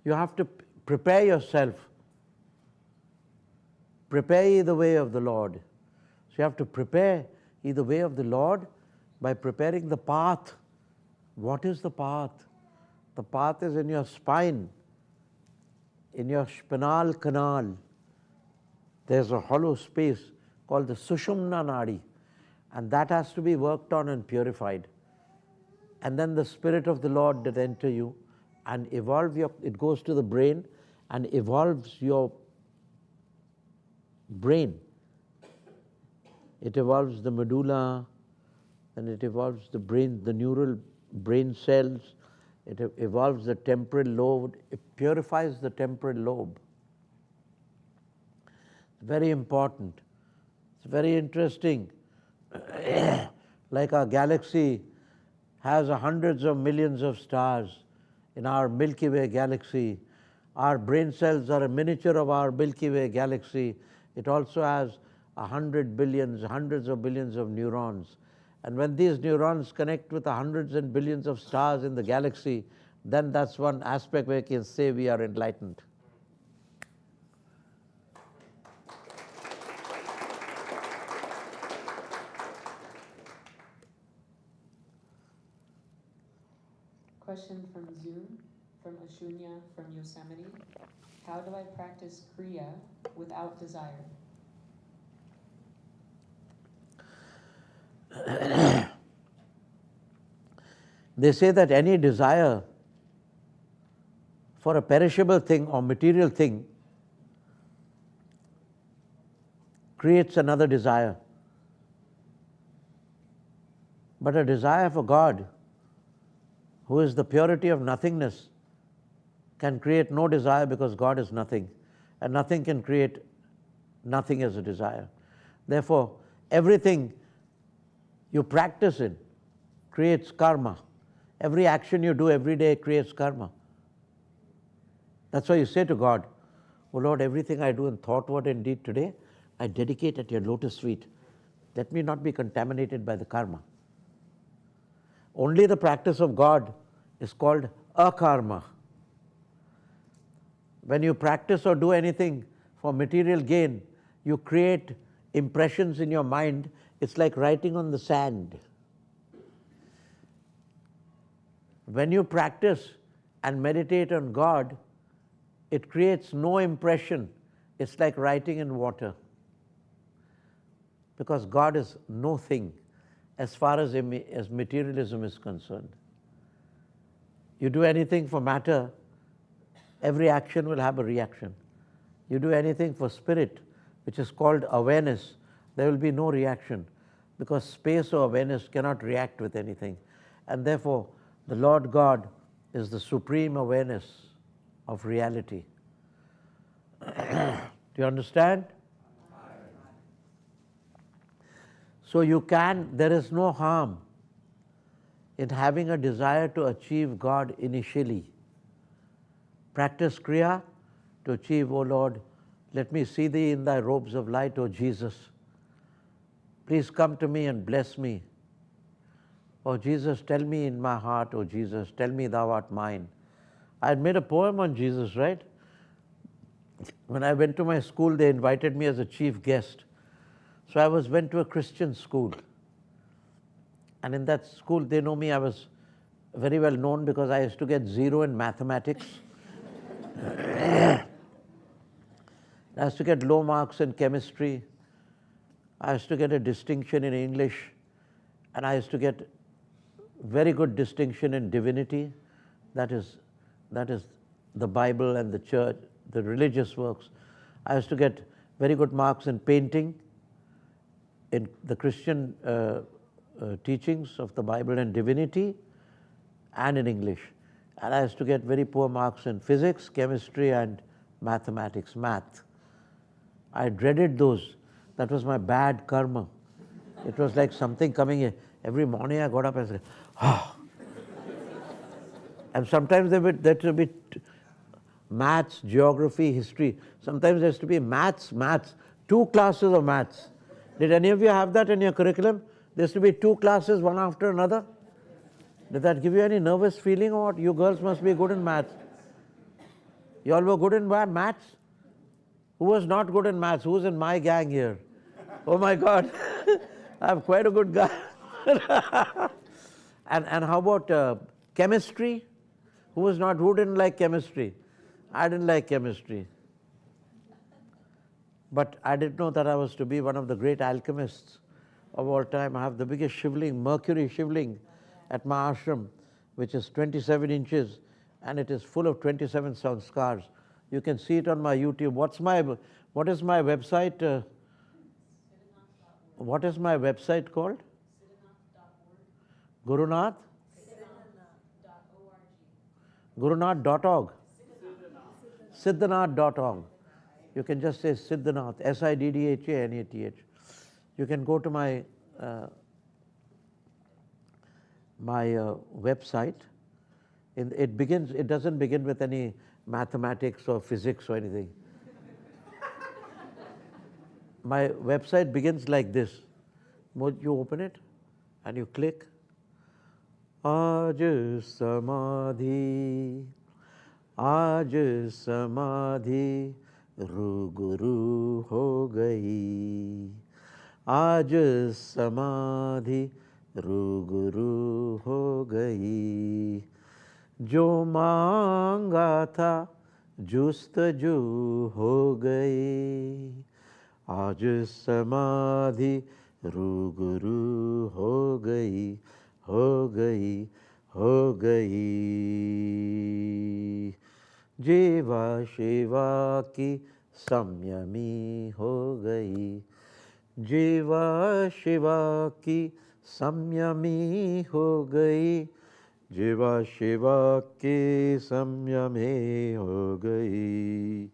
you have to prepare yourself. Prepare ye the way of the Lord. So you have to prepare ye the way of the Lord by preparing the path. What is the path? The path is in your spine, in your spinal canal. There's a hollow space called the Sushumna Nadi, and that has to be worked on and purified. And then the Spirit of the Lord that enter you and evolve your, it goes to the brain and evolves your brain. It evolves the medulla, and it evolves the brain, the neural brain cells. It evolves the temporal lobe. It purifies the temporal lobe. It's very important. It's very interesting. Like our galaxy has hundreds of millions of stars in our Milky Way galaxy. Our brain cells are a miniature of our Milky Way galaxy. It also has 100 billions, hundreds of billions of neurons. And when these neurons connect with the hundreds and billions of stars in the galaxy, then that's one aspect where we can say we are enlightened. Question from Zoom, from Ashunya, from Yosemite. How do I practice Kriya without desire? They say that any desire for a perishable thing or material thing creates another desire. But a desire for God, who is the purity of nothingness, can create no desire, because God is nothing, and nothing can create nothing as a desire. Therefore, everything you practice in creates karma. Every action you do every day creates karma. That's why you say to God, oh Lord, everything I do in thought, word and deed today, I dedicate at your lotus feet. Let me not be contaminated by the karma. Only the practice of God is called akarma. When you practice or do anything for material gain, you create impressions in your mind. It's like writing on the sand. When you practice and meditate on God, it creates no impression. It's like writing in water. Because God is no thing as far as materialism is concerned. You do anything for matter, every action will have a reaction. You do anything for spirit, which is called awareness, there will be no reaction, because space or awareness cannot react with anything. And therefore, the Lord God is the supreme awareness. of reality. Do you understand? So there is no harm in having a desire to achieve God initially. Practice Kriya to achieve, O Lord, let me see Thee in Thy robes of light, O Jesus. Please come to me and bless me. Oh Jesus, tell me in my heart, oh Jesus, tell me Thou art mine. I had made a poem on Jesus, right? When I went to my school, they invited me as a chief guest. So I went to a Christian school. And in that school, they know me, I was very well known because I used to get 0 in mathematics. I used to get low marks in chemistry. I used to get a distinction in English. And I used to get very good distinction in divinity. That is the Bible and the church, the religious works. I used to get very good marks in painting, in the Christian teachings of the Bible and divinity, and in English. And I used to get very poor marks in physics, chemistry, and mathematics, math. I dreaded those. That was my bad karma. It was like something coming in. Every morning I got up and said, ah. And sometimes there would be maths, geography, history. Sometimes there used to be maths, 2 classes of maths. Did any of you have that in your curriculum? There used to be 2 classes, one after another. Did that give you any nervous feeling or what? You girls must be good in maths. You all were good in maths? Who was not good in maths? Who's in my gang here? Oh my God, I'm quite a good guy. And how about chemistry? Who didn't like chemistry? I didn't like chemistry. But I didn't know that I was to be one of the great alchemists of all time. I have the biggest shivling, Mercury shivling at my ashram, which is 27 inches, and it is full of 27 sanskars. You can see it on my YouTube. What is my website? What is my website called? Gurunath? Gurunath.org. Siddhanath.org. You can just say Siddhanath, Siddhanath. You can go to my website. It doesn't begin with any mathematics or physics or anything. My website begins like this. You open it and you click. Aaj samadhi, ru guru ho gayi. Aaj samadhi, ru guru ho gayi. Jo manga tha, justaju ho gayi. Aaj samadhi, ru guru ho gayi. हो गई जीवा शिवा की संयमी हो गई जीवा शिवा की संयमी हो गई जीवा शिवा की संयमी हो गई.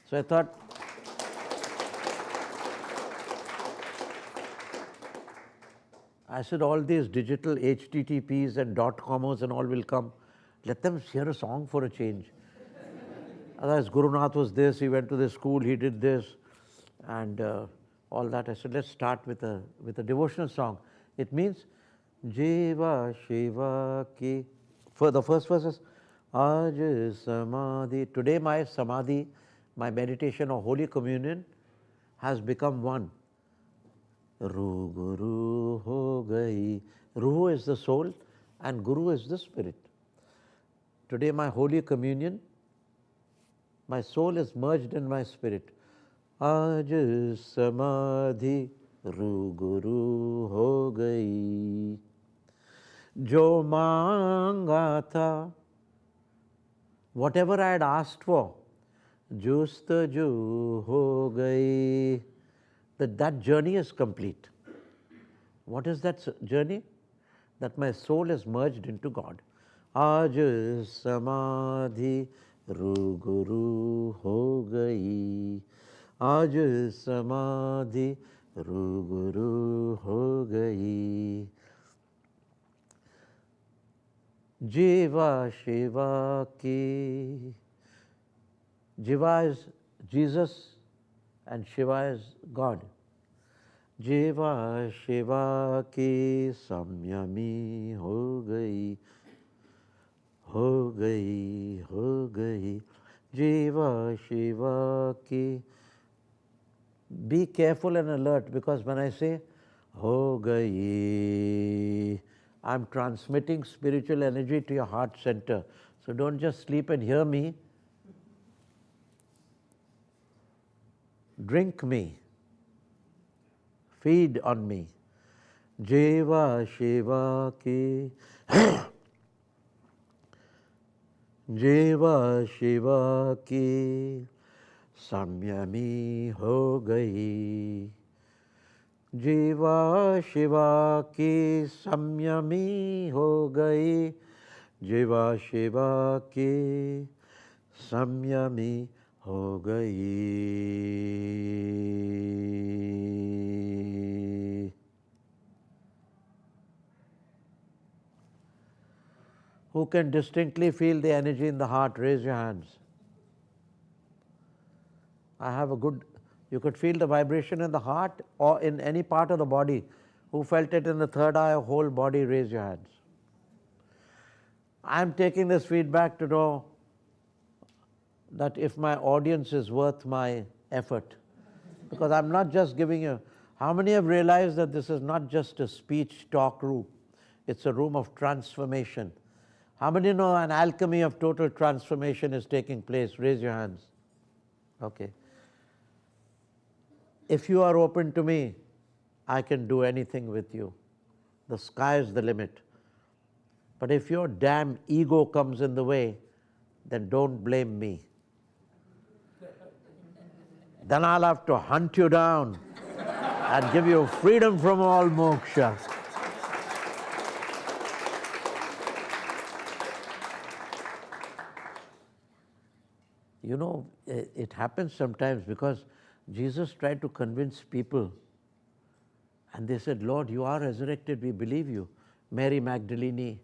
So I thought, I said all these digital HTTPs and .comos and all will come. Let them hear a song for a change. Otherwise, Guru Nath was this, he went to this school, he did this, and all that. I said, let's start with a devotional song. It means, Jiva Shiva Ki. For the first verse is, Aaj Samadhi. Today my Samadhi, my meditation or Holy Communion has become one. Ru Guru ho gayi. Ruhu is the soul and Guru is the spirit. Today my Holy Communion, my soul is merged in my spirit. Aaj samadhi ru Guru ho gayi. Jo manga tha. Whatever I had asked for, justaju ho gayi. That journey is complete. What is that journey? That my soul is merged into God. आज समाधि रूगुरू हो गई, आज समाधि रूगुरू हो गई। जीवा शिवा की, Jiva is Jesus and Shiva is God. Jiva Shiva ki samyami ho gayi, ho gayi, ho gayi. Jiva Shiva ki. Be careful and alert, because when I say ho gayi, I'm transmitting spiritual energy to your heart center. So don't just sleep and hear me. Drink me, feed on me. Jiva Shiva ki, Jiva Shiva ki, samyami ho gayi. Jiva Shiva ki, samyami ho gayi. Jiva Shiva ki, samyami हो गई। Who can distinctly feel the energy in the heart? Raise your hands. I have a good, you could feel the vibration in the heart or in any part of the body. Who felt it in the third eye or whole body? Raise your hands. I am taking this feedback to know that if my audience is worth my effort. Because I'm not just giving you, how many have realized that this is not just a speech talk room, it's a room of transformation? How many know an alchemy of total transformation is taking place? Raise your hands. Okay. If you are open to me, I can do anything with you. The sky is the limit. But if your damn ego comes in the way, then don't blame me. Then I'll have to hunt you down and give you freedom from all moksha. You know, it happens sometimes because Jesus tried to convince people and they said, Lord, you are resurrected, we believe you. Mary Magdalene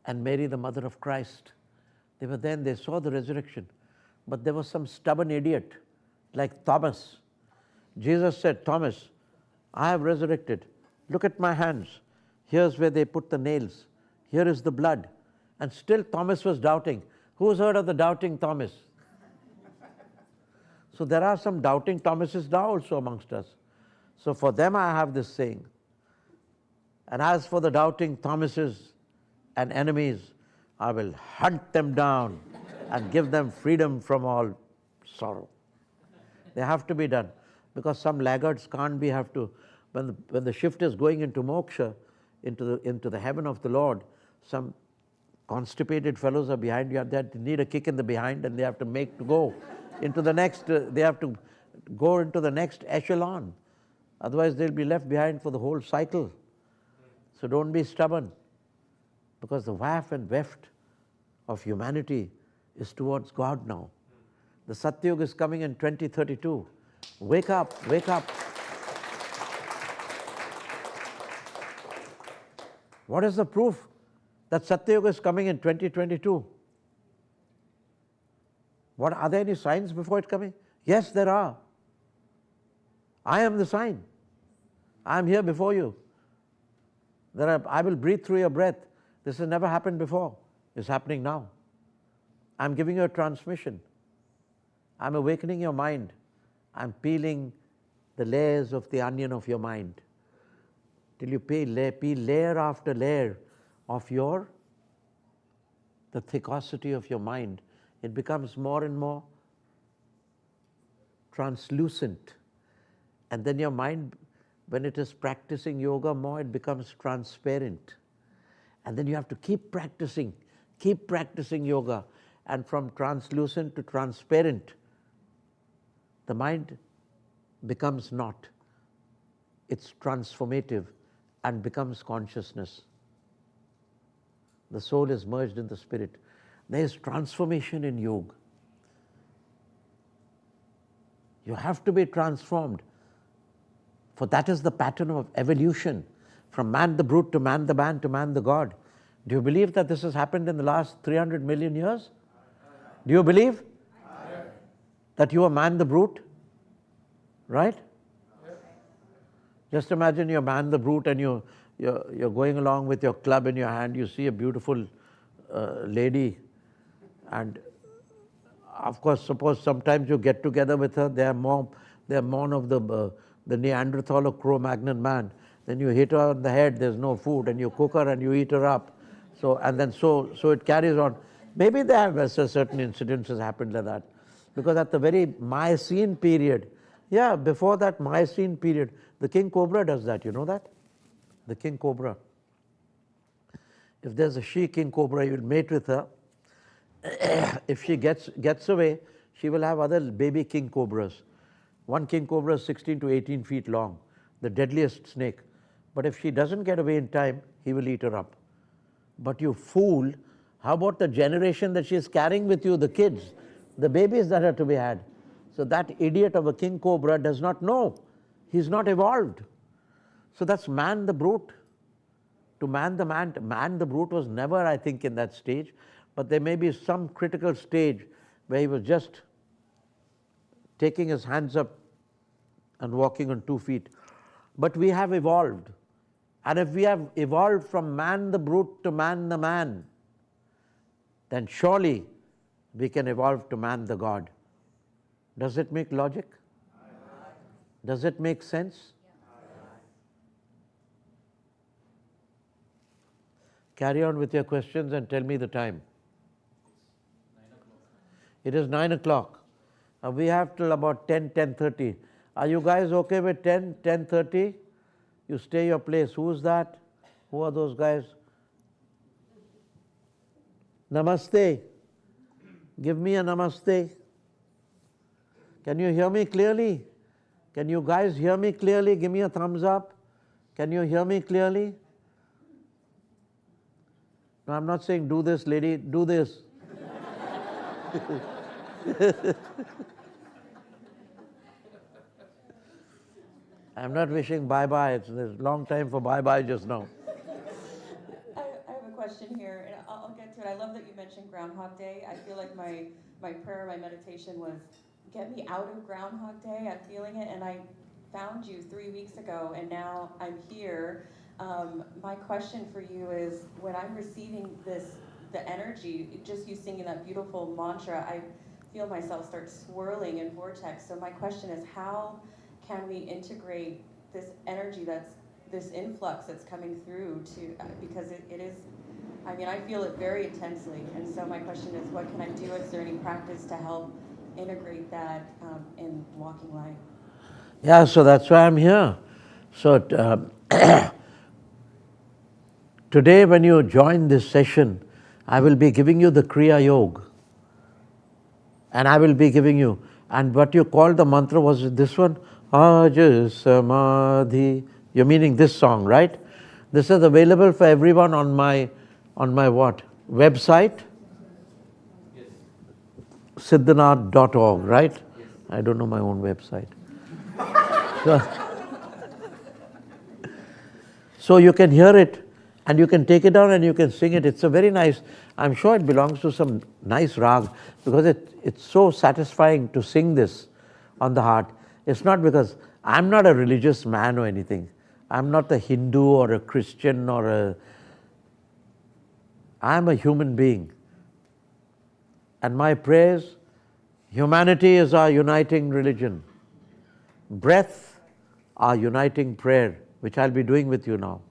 and Mary, the mother of Christ, they were there and they saw the resurrection. But there was some stubborn idiot like Thomas. Jesus said, Thomas, I have resurrected. Look at my hands. Here's where they put the nails. Here is the blood. And still Thomas was doubting. Who's heard of the doubting Thomas? So there are some doubting Thomases now also amongst us. So for them I have this saying. And as for the doubting Thomases and enemies, I will hunt them down and give them freedom from all sorrow. They have to be done, because some laggards can't be have to, when the shift is going into moksha, into the heaven of the Lord, some constipated fellows are behind you, they need a kick in the behind and they have to make to go into the next, they have to go into the next echelon. Otherwise they'll be left behind for the whole cycle. So don't be stubborn, because the waft and weft of humanity is towards God now. The Satyuga is coming in 2032. Wake up, wake up. What is the proof that Satyuga is coming in 2022? What, are there any signs before it coming? Yes, there are. I am the sign. I am here before you. I will breathe through your breath. This has never happened before. It's happening now. I'm giving you a transmission. I'm awakening your mind. I'm peeling the layers of the onion of your mind till you peel layer after layer of the thicosity of your mind. It becomes more and more translucent. And then your mind, when it is practicing yoga more, it becomes transparent. And then you have to keep practicing yoga. And from translucent to transparent, the mind becomes not. It's transformative and becomes consciousness. The soul is merged in the spirit. There is transformation in yoga. You have to be transformed. For that is the pattern of evolution. From man the brute to man the man to man the God. Do you believe that this has happened in the last 300 million years? Do you believe that you are man the brute? Right? Just imagine you're man the brute and you're going along with your club in your hand. You see a beautiful lady, and of course, suppose sometimes you get together with her. They're more of the Neanderthal or Cro-Magnon man. Then you hit her on the head. There's no food, and you cook her and you eat her up. So it carries on. Maybe there have certain incidences happened like that, because at the very Miocene period, before that Miocene period, the king cobra does that. You know that? The king cobra. If there's a she king cobra, you'll mate with her. If she gets away, she will have other baby king cobras. One king cobra is 16 to 18 feet long, the deadliest snake. But if she doesn't get away in time, he will eat her up. But you fool, how about the generation that she is carrying with you, the kids, the babies that are to be had? So that idiot of a king cobra does not know. He's not evolved. So that's man the brute. To man the brute was never, I think, in that stage. But there may be some critical stage where he was just taking his hands up and walking on 2 feet. But we have evolved. And if we have evolved from man the brute to man the man, then surely we can evolve to man the God. Does it make logic? Does it make sense? Carry on with your questions and tell me the time. It is 9 o'clock. We have till about 10:30. Are you guys okay with 10:30? You stay your place. Who's that? Who are those guys? Namaste. Give me a namaste. Can you hear me clearly? Can you guys hear me clearly? Give me a thumbs up. Can you hear me clearly? No, I'm not saying do this, lady, do this. I'm not wishing bye-bye. It's a long time for bye-bye just now. I have a question here, and I'll get to it. I love that you mentioned Groundhog Day. I feel like my prayer, my meditation was, get me out of Groundhog Day. I'm feeling it, and I found you 3 weeks ago, and now I'm here. My question for you is, when I'm receiving the energy, just you singing that beautiful mantra, I feel myself start swirling in vortex. So my question is, how can we integrate this energy this influx that's coming through because it is, I mean, I feel it very intensely. And so my question is, what can I do? Is there any practice to help integrate that in walking life? Yeah, so that's why I'm here. So today when you join this session, I will be giving you the Kriya Yoga. And I will be giving you, and what you called the mantra was this one, Aj Samadhi. You're meaning this song, right? This is available for everyone on my what? Website? Yes. Siddhanath.org, right? Yes. I don't know my own website. So you can hear it, and you can take it down and you can sing it. It's a very nice, I'm sure it belongs to some nice rag, because it's so satisfying to sing this on the heart. It's not because I'm not a religious man or anything. I'm not a Hindu or a Christian I'm a human being. And my prayers, humanity is our uniting religion. Breath, our uniting prayer, which I'll be doing with you now.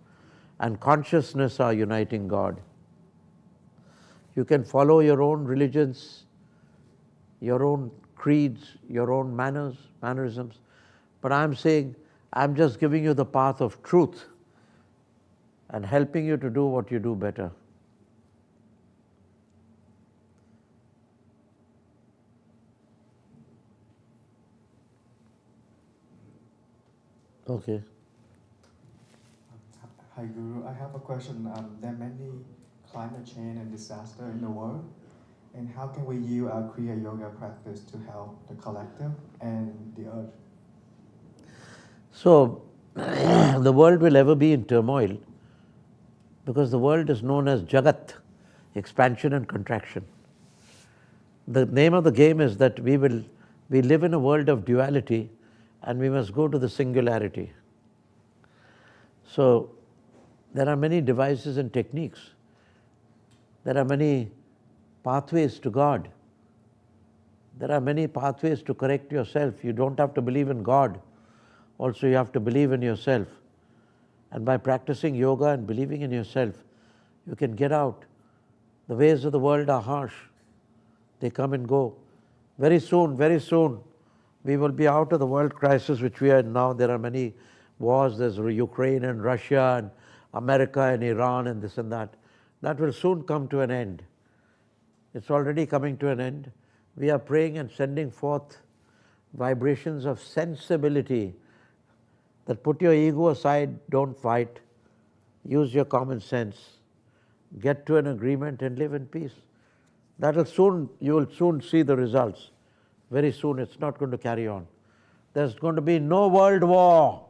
And consciousness, our uniting God. You can follow your own religions, your own creeds, your own mannerisms. But I'm saying, I'm just giving you the path of truth and helping you to do what you do better. Okay. Hi Guru, I have a question. There are many climate change and disaster in the world? And how can we use our Kriya Yoga practice to help the collective and the earth? So, the world will ever be in turmoil because the world is known as Jagat, expansion and contraction. The name of the game is that we live in a world of duality and we must go to the singularity. So, there are many devices and techniques. There are many pathways to God. There are many pathways to correct yourself. You don't have to believe in God. Also, you have to believe in yourself. And by practicing yoga and believing in yourself, you can get out. The ways of the world are harsh. They come and go. Very soon, we will be out of the world crisis which we are in now. There are many wars. There's Ukraine and Russia and America and Iran and this and that. That will soon come to an end. It's already coming to an end. We are praying and sending forth vibrations of sensibility that put your ego aside, don't fight, use your common sense, get to an agreement and live in peace. You will soon see the results. Very soon, it's not going to carry on. There's going to be no world war.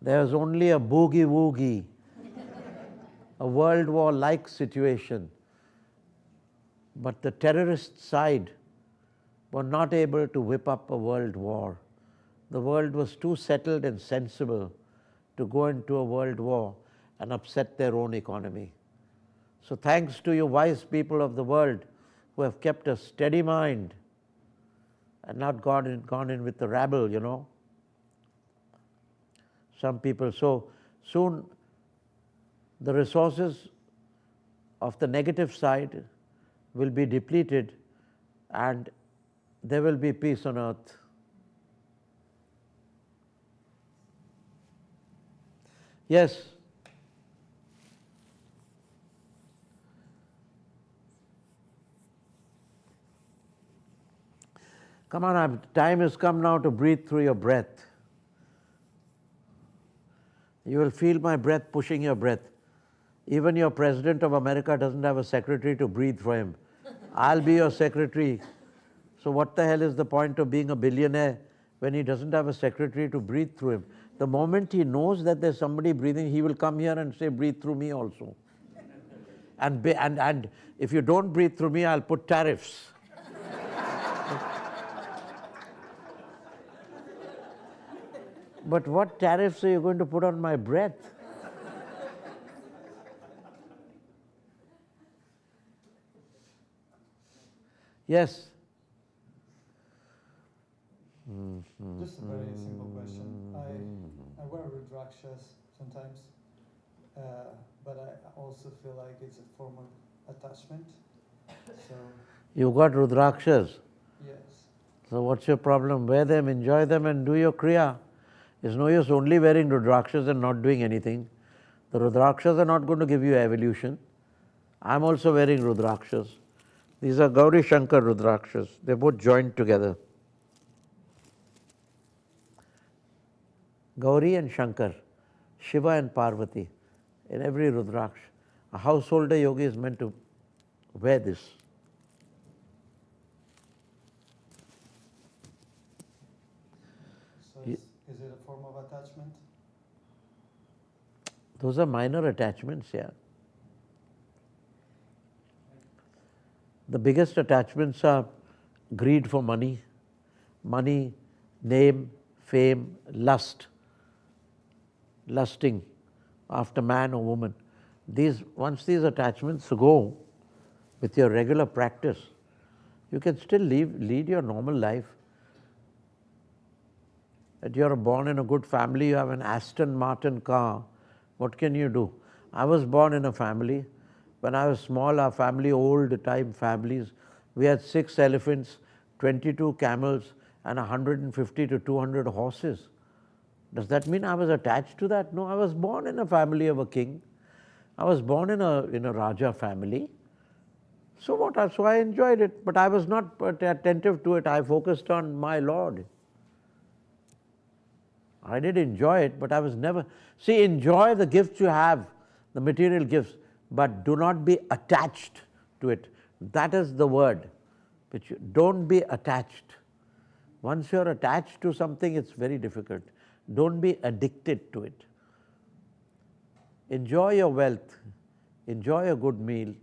There's only a boogie-woogie, a world war-like situation. But the terrorist side were not able to whip up a world war. The world was too settled and sensible to go into a world war and upset their own economy. So thanks to you wise people of the world who have kept a steady mind and not gone in with the rabble, you know. Some people, so soon the resources of the negative side will be depleted and there will be peace on earth. Yes. Come on, time has come now to breathe through your breath. You will feel my breath pushing your breath. Even your President of America doesn't have a secretary to breathe for him. I'll be your secretary. So what the hell is the point of being a billionaire when he doesn't have a secretary to breathe through him? The moment he knows that there's somebody breathing, he will come here and say, breathe through me also. And if you don't breathe through me, I'll put tariffs. But what tariffs are you going to put on my breath? Yes. Just a very simple question. I wear rudrakshas sometimes, but I also feel like it's a form of attachment. So You got rudrakshas. yes. So what's your problem? Wear them, enjoy them and do your kriya. It's no use only wearing rudrakshas and not doing anything. The rudrakshas are not going to give you evolution. I'm also wearing rudrakshas. These are Gauri Shankar rudrakshas. They're both joined together. Gauri and Shankar, Shiva and Parvati. In every rudraksha, a householder yogi is meant to wear this. So is it a form of attachment? Those are minor attachments, yeah. The biggest attachments are greed for money, name, fame, lust, lusting after man or woman. Once these attachments go with your regular practice, you can still lead your normal life. That you're born in a good family, you have an Aston Martin car, what can you do? I was born in a family. When I was small, our family, old time families, we had 6 elephants, 22 camels, and 150 to 200 horses. Does that mean I was attached to that? No, I was born in a family of a king. I was born in a Raja family. So what? So I enjoyed it, but I was not attentive to it. I focused on my Lord. I did enjoy it, but I was never... See, enjoy the gifts you have, the material gifts, but do not be attached to it. That is the word. Don't be attached. Once you're attached to something, it's very difficult. Don't be addicted to it. Enjoy your wealth. Enjoy a good meal.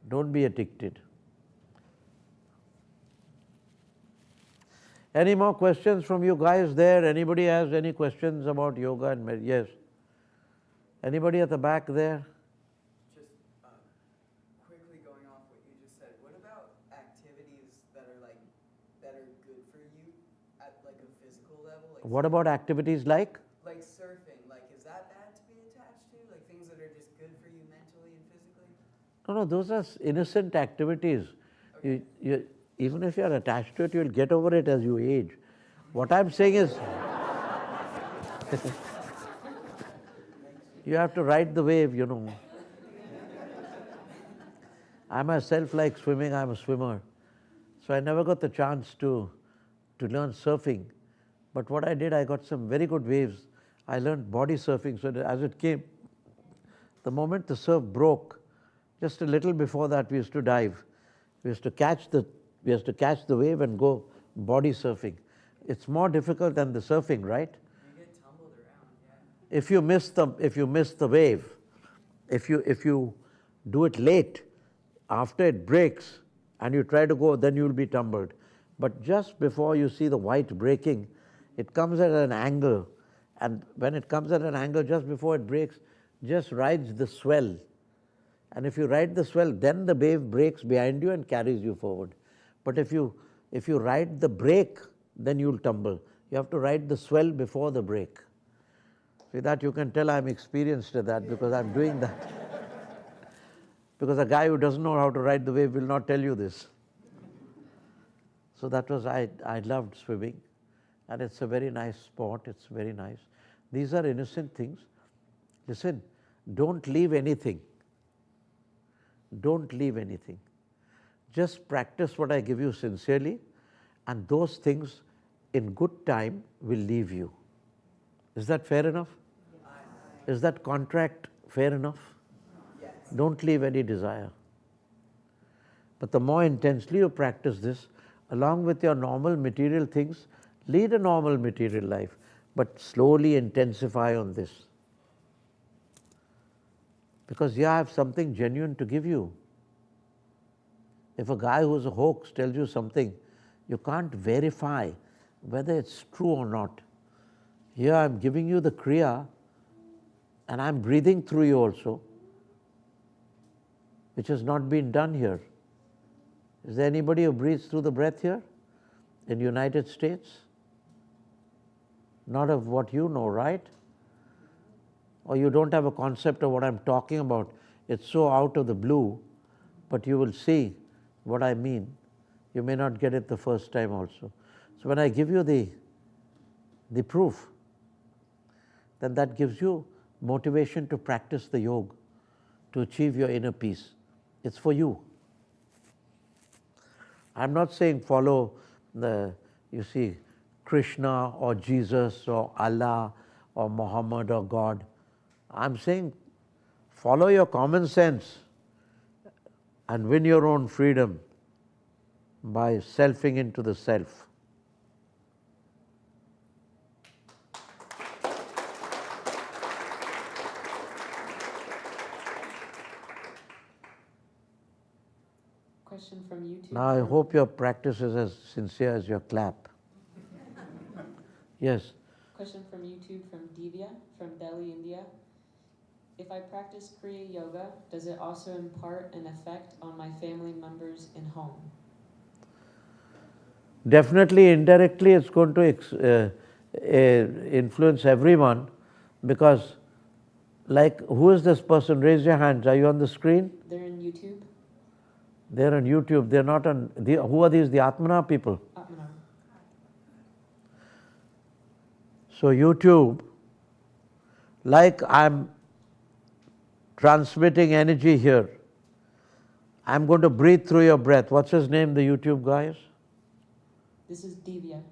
Don't be addicted. Any more questions from you guys there? Anybody has any questions about yoga and meditation? Yes. Anybody at the back there? Just quickly going off what you just said, what about activities that are good for you at like a physical level? Like What about activities like? Like surfing, is that bad to be attached to? Like things that are just good for you mentally and physically? No, those are innocent activities. Okay. Even if you are attached to it, you'll get over it as you age. What I'm saying is, you have to ride the wave, you know. I myself like swimming, I'm a swimmer. So I never got the chance to learn surfing. But what I did, I got some very good waves. I learned body surfing, so that as it came, the moment the surf broke, just a little before that, we used to dive. We used to catch the wave and go body surfing. It's more difficult than the surfing, right? You get tumbled around, yeah. If you miss the wave, if you do it late, after it breaks, and you try to go, then you'll be tumbled. But just before you see the white breaking, it comes at an angle, and when it comes at an angle just before it breaks, just rides the swell. And if you ride the swell, then the wave breaks behind you and carries you forward. But if you ride the break, then you'll tumble. You have to ride the swell before the break. See, that you can tell I'm experienced at that because I'm doing that. Because a guy who doesn't know how to ride the wave will not tell you this. So that was, I loved swimming. And it's a very nice sport, it's very nice. These are innocent things. Listen, don't leave anything. Don't leave anything. Just practice what I give you sincerely, and those things in good time will leave you. Is that fair enough? Is that contract fair enough? Yes. Don't leave any desire. But the more intensely you practice this, along with your normal material things, lead a normal material life, but slowly intensify on this. Because you have something genuine to give you. If a guy who's a hoax tells you something, you can't verify whether it's true or not. Here I'm giving you the Kriya, and I'm breathing through you also, which has not been done here. Is there anybody who breathes through the breath here in the United States? Not of what you know, right? Or you don't have a concept of what I'm talking about. It's so out of the blue, but you will see what I mean. You may not get it the first time also. So when I give you the proof, then that gives you motivation to practice the yoga, to achieve your inner peace. It's for you. I'm not saying follow Krishna or Jesus or Allah or Muhammad or God. I'm saying follow your common sense and win your own freedom by selfing into the self. Question from YouTube. Now I hope your practice is as sincere as your clap. Yes. Question from YouTube from Divya from Delhi, India. If I practice Kriya Yoga, does it also impart an effect on my family members in home? Definitely, indirectly, it's going to influence everyone, because, like, who is this person? Raise your hands. Are you on the screen? They're in YouTube. They're on YouTube. They're not on. Who are these? The Atmanaar people. Atmanaar. So YouTube, like I'm transmitting energy here, I'm going to breathe through your breath. What's his name, the YouTube guys? This is Divya.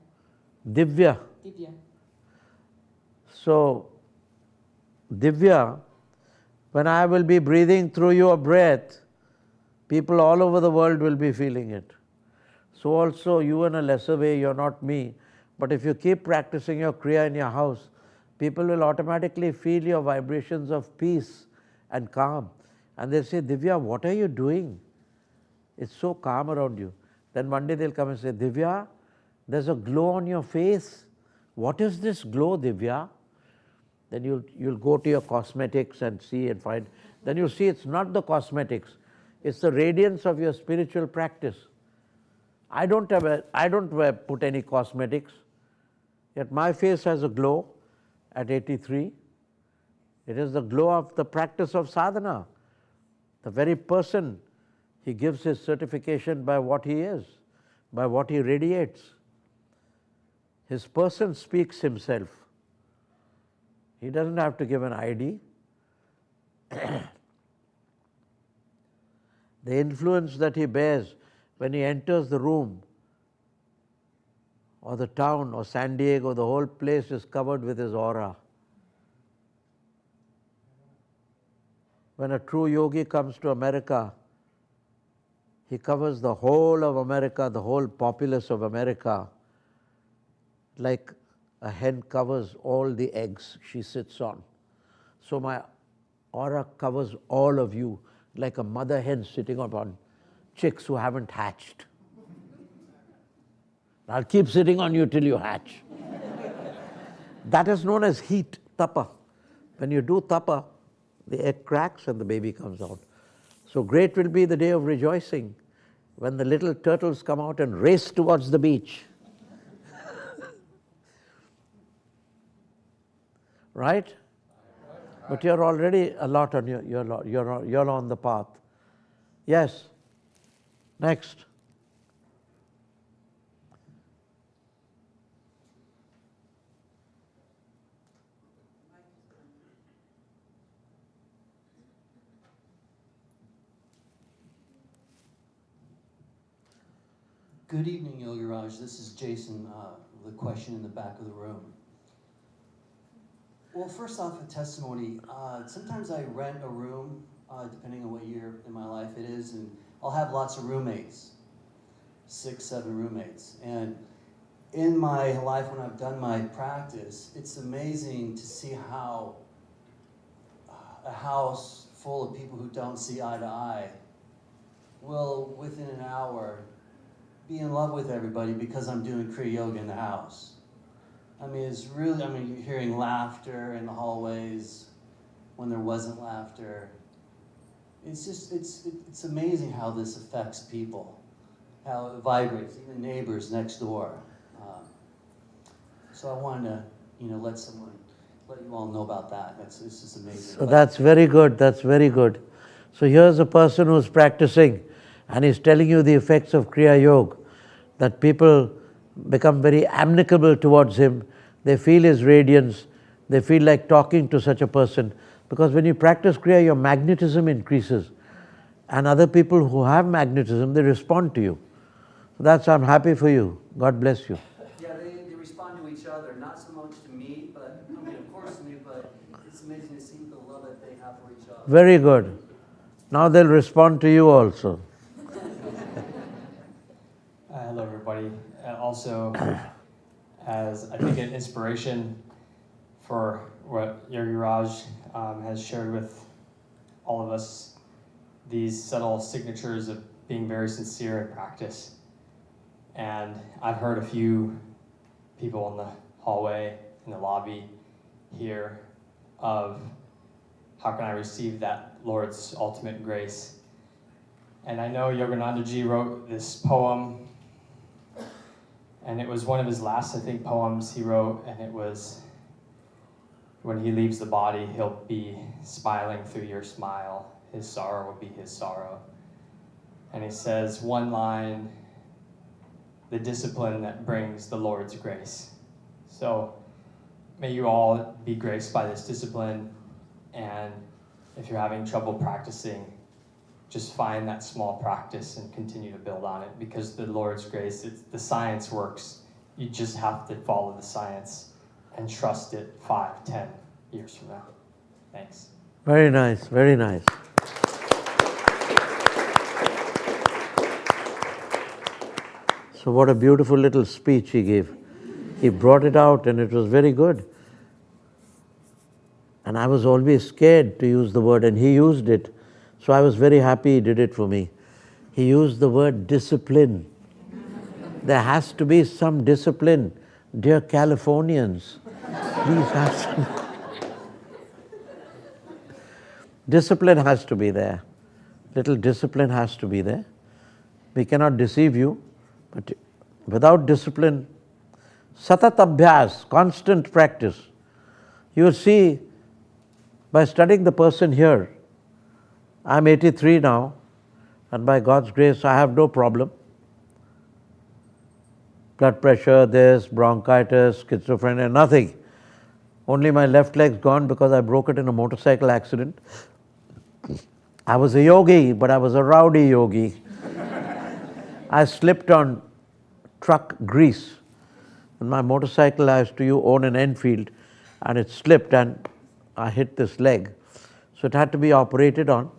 Divya. Divya. So, Divya, when I will be breathing through your breath, people all over the world will be feeling it. So also you in a lesser way, you're not me. But if you keep practicing your Kriya in your house, people will automatically feel your vibrations of peace and calm. And they'll say, Divya, what are you doing? It's so calm around you. Then one day they'll come and say, Divya, there's a glow on your face. What is this glow, Divya? Then you'll go to your cosmetics and see and find. Then you'll see it's not the cosmetics. It's the radiance of your spiritual practice. I don't put any cosmetics. Yet my face has a glow at 83. It is the glow of the practice of sadhana. The very person, he gives his certification by what he is, by what he radiates. His person speaks himself. He doesn't have to give an ID. The influence that he bears when he enters the room or the town or San Diego, the whole place is covered with his aura. When a true yogi comes to America, he covers the whole of America, the whole populace of America, like a hen covers all the eggs she sits on. So my aura covers all of you, like a mother hen sitting upon chicks who haven't hatched. I'll keep sitting on you till you hatch. That is known as heat, tapa. When you do tapa, the egg cracks and the baby comes out. So great will be the day of rejoicing when the little turtles come out and race towards the beach. Right? But you're already a lot on you're on the path. Yes. Next. Good evening, Yogiraj. This is Jason with a question in the back of the room. Well, first off, a testimony. Sometimes I rent a room, depending on what year in my life it is, and I'll have lots of roommates, 6, 7 roommates. And in my life, when I've done my practice, it's amazing to see how a house full of people who don't see eye to eye will, within an hour, be in love with everybody because I'm doing Kriya Yoga in the house. I mean, it's really, you're hearing laughter in the hallways when there wasn't laughter. It's just, it's amazing how this affects people, how it vibrates, even neighbors next door. So I wanted to, let you all know about that. It's just amazing. So that's very good, that's very good. So here's a person who's practicing and he's telling you the effects of Kriya Yoga, that people become very amicable towards him, they feel his radiance, they feel like talking to such a person. Because when you practice Kriya, your magnetism increases. And other people who have magnetism, they respond to you. So I'm happy for you. God bless you. Yeah, they respond to each other, not so much to me, but, of course to me, but it's amazing to see the love that they have for each other. Very good. Now they'll respond to you also. Hello, everybody. Also, as I think an inspiration for what Yogiraj has shared with all of us, these subtle signatures of being very sincere in practice. And I've heard a few people in the hallway, in the lobby here, of how can I receive that Lord's ultimate grace. And I know Yoganandaji wrote this poem, and it was one of his last, I think, poems he wrote, and it was, when he leaves the body, he'll be smiling through your smile. His sorrow will be his sorrow. And he says, one line, the discipline that brings the Lord's grace. So may you all be graced by this discipline, and if you're having trouble practicing, just find that small practice and continue to build on it, because the Lord's grace, the science works. You just have to follow the science and trust it 5, 10 years from now. Thanks. Very nice, very nice. So what a beautiful little speech he gave. He brought it out and it was very good. And I was always scared to use the word, and he used it. So I was very happy he did it for me. He used the word discipline. There has to be some discipline. Dear Californians, please have some. Discipline has to be there. Little discipline has to be there. We cannot deceive you, but without discipline, satat abhyas, constant practice. You will see, by studying the person here, I'm 83 now, and by God's grace, I have no problem. Blood pressure, this, bronchitis, schizophrenia, nothing. Only my left leg's gone because I broke it in a motorcycle accident. I was a yogi, but I was a rowdy yogi. I slipped on truck grease. And my motorcycle, I used to own an Enfield, and it slipped and I hit this leg. So it had to be operated on.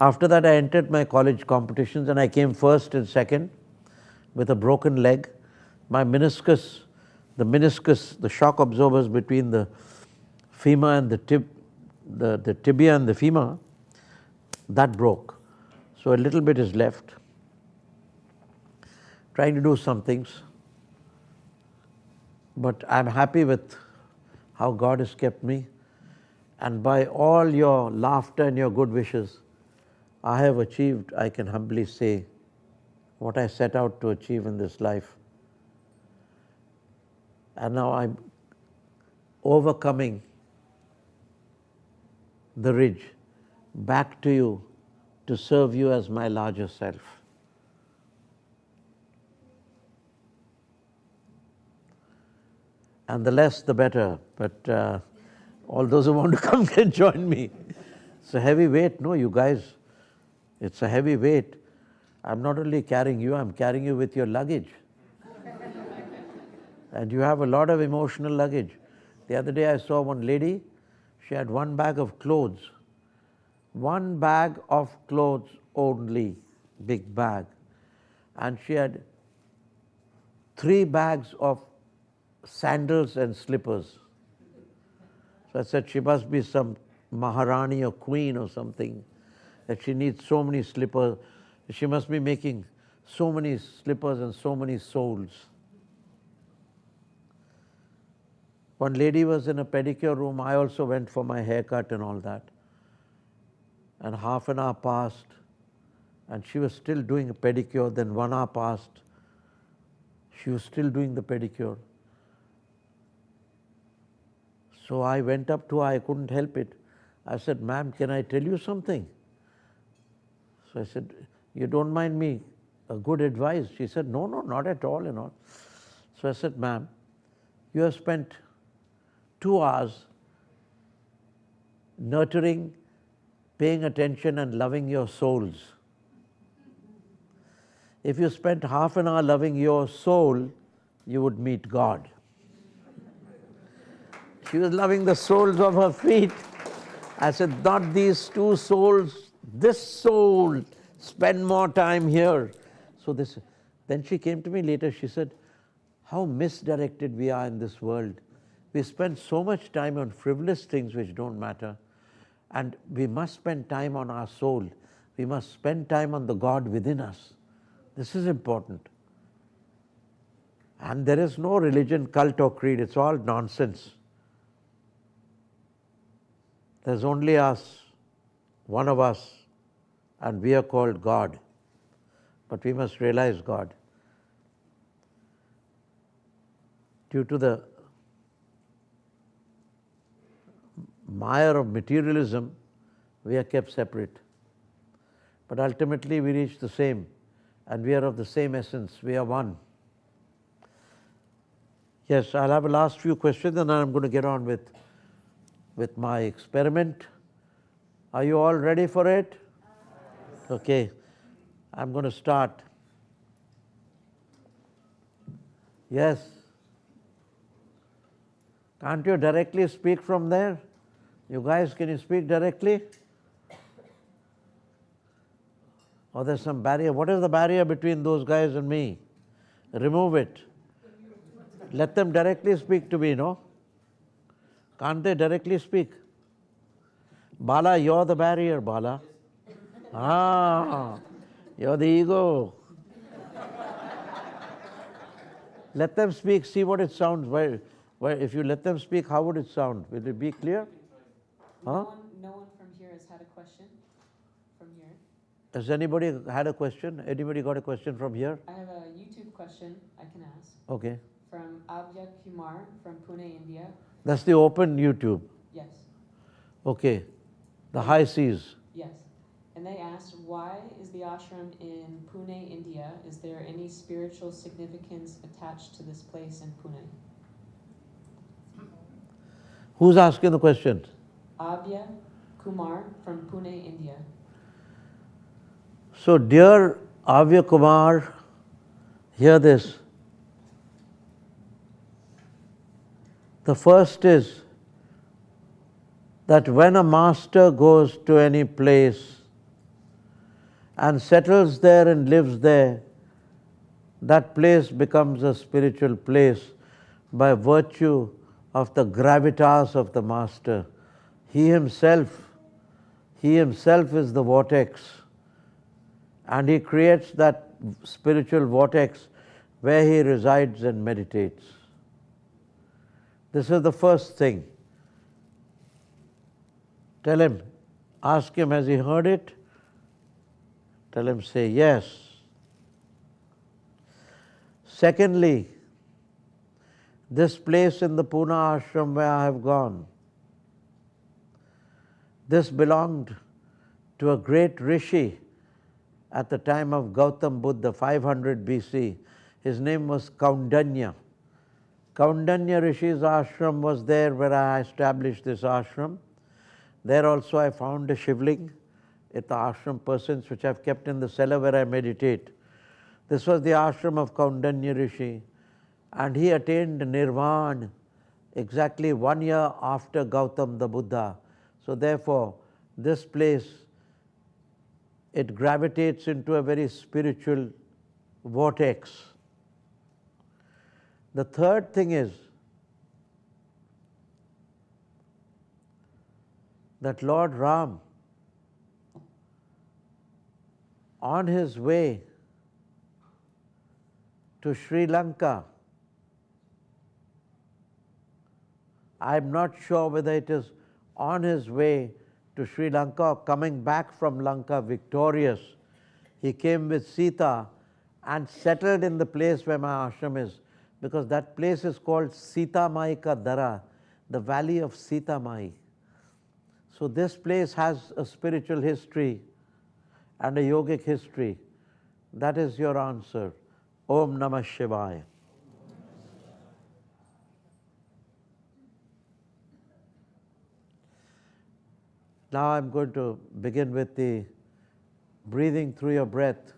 After that, I entered my college competitions and I came first and second with a broken leg. My meniscus, the shock absorbers between the femur and the tibia and the femur, that broke. So a little bit is left. Trying to do some things. But I'm happy with how God has kept me. And by all your laughter and your good wishes, I have achieved, I can humbly say, what I set out to achieve in this life. And now I'm overcoming the ridge back to you to serve you as my larger self. And the less, the better. But all those who want to come can join me. It's a heavy weight. No, you guys, it's a heavy weight. I'm not only carrying you, I'm carrying you with your luggage. And you have a lot of emotional luggage. The other day I saw one lady, she had one bag of clothes. One bag of clothes only, big bag. And she had 3 bags of sandals and slippers. So I said, she must be some Maharani or queen or something, that she needs so many slippers. She must be making so many slippers and so many soles. One lady was in a pedicure room. I also went for my haircut and all that. And half an hour passed, and she was still doing a pedicure. Then 1 hour passed. She was still doing the pedicure. So I went up to her, I couldn't help it. I said, ma'am, can I tell you something? So I said, you don't mind me a good advice? She said, no, not at all, So I said, ma'am, you have spent 2 hours nurturing, paying attention and loving your souls. If you spent half an hour loving your soul, you would meet God. She was loving the soles of her feet. I said, not these 2 souls, this soul, spend more time here. So then she came to me later, she said, how misdirected we are in this world. We spend so much time on frivolous things which don't matter. And we must spend time on our soul. We must spend time on the God within us. This is important. And there is no religion, cult or creed. It's all nonsense. There's only us, one of us, and we are called God. But we must realize God. Due to the mire of materialism, we are kept separate. But ultimately we reach the same, and we are of the same essence. We are one. Yes, I'll have a last few questions and then I'm going to get on with my experiment. Are you all ready for it? Okay, I'm going to start. Yes. Can't you directly speak from there? You guys, can you speak directly? Or there's some barrier? What is the barrier between those guys and me? Remove it. Let them directly speak to me, no? Can't they directly speak? Bala, you're the barrier, Bala. Ah, you're the ego. Let them speak, see what it sounds. If you let them speak, how would it sound? Will it be clear? Huh? No one from here has had a question from here. Has anybody had a question? Anybody got a question from here? I have a YouTube question I can ask. Okay. From Abhya Kumar from Pune, India. That's the open YouTube. Yes. Okay. The high seas. Yes. And they asked, why is the ashram in Pune, India? Is there any spiritual significance attached to this place in Pune? Who's asking the question? Abhya Kumar from Pune, India. So, dear Avya Kumar, hear this. The first is that when a master goes to any place and settles there and lives there, that place becomes a spiritual place by virtue of the gravitas of the master. He himself is the vortex, and he creates that spiritual vortex where he resides and meditates. This is the first thing. Tell him, ask him, has he heard it? Tell him, say yes. Secondly, this place in the Pune ashram where I have gone, this belonged to a great rishi at the time of Gautam Buddha, 500 BC. His name was Kaundanya. Kaundanya Rishi's ashram was there where I established this ashram. There also I found a shivling at the ashram persons which I've kept in the cellar where I meditate. This was the ashram of Kaundanya Rishi, and he attained Nirvana exactly 1 year after Gautam the Buddha. So therefore, this place, it gravitates into a very spiritual vortex. The third thing is that Lord Ram, on his way to Sri Lanka, I'm not sure whether it is on his way to Sri Lanka or coming back from Lanka victorious, he came with Sita and settled in the place where my ashram is, because that place is called Sita Mai Ka Dara, the valley of Sita Mai. So this place has a spiritual history and a yogic history. That is your answer. Om Namah Shivaya. Now I'm going to begin with the breathing through your breath.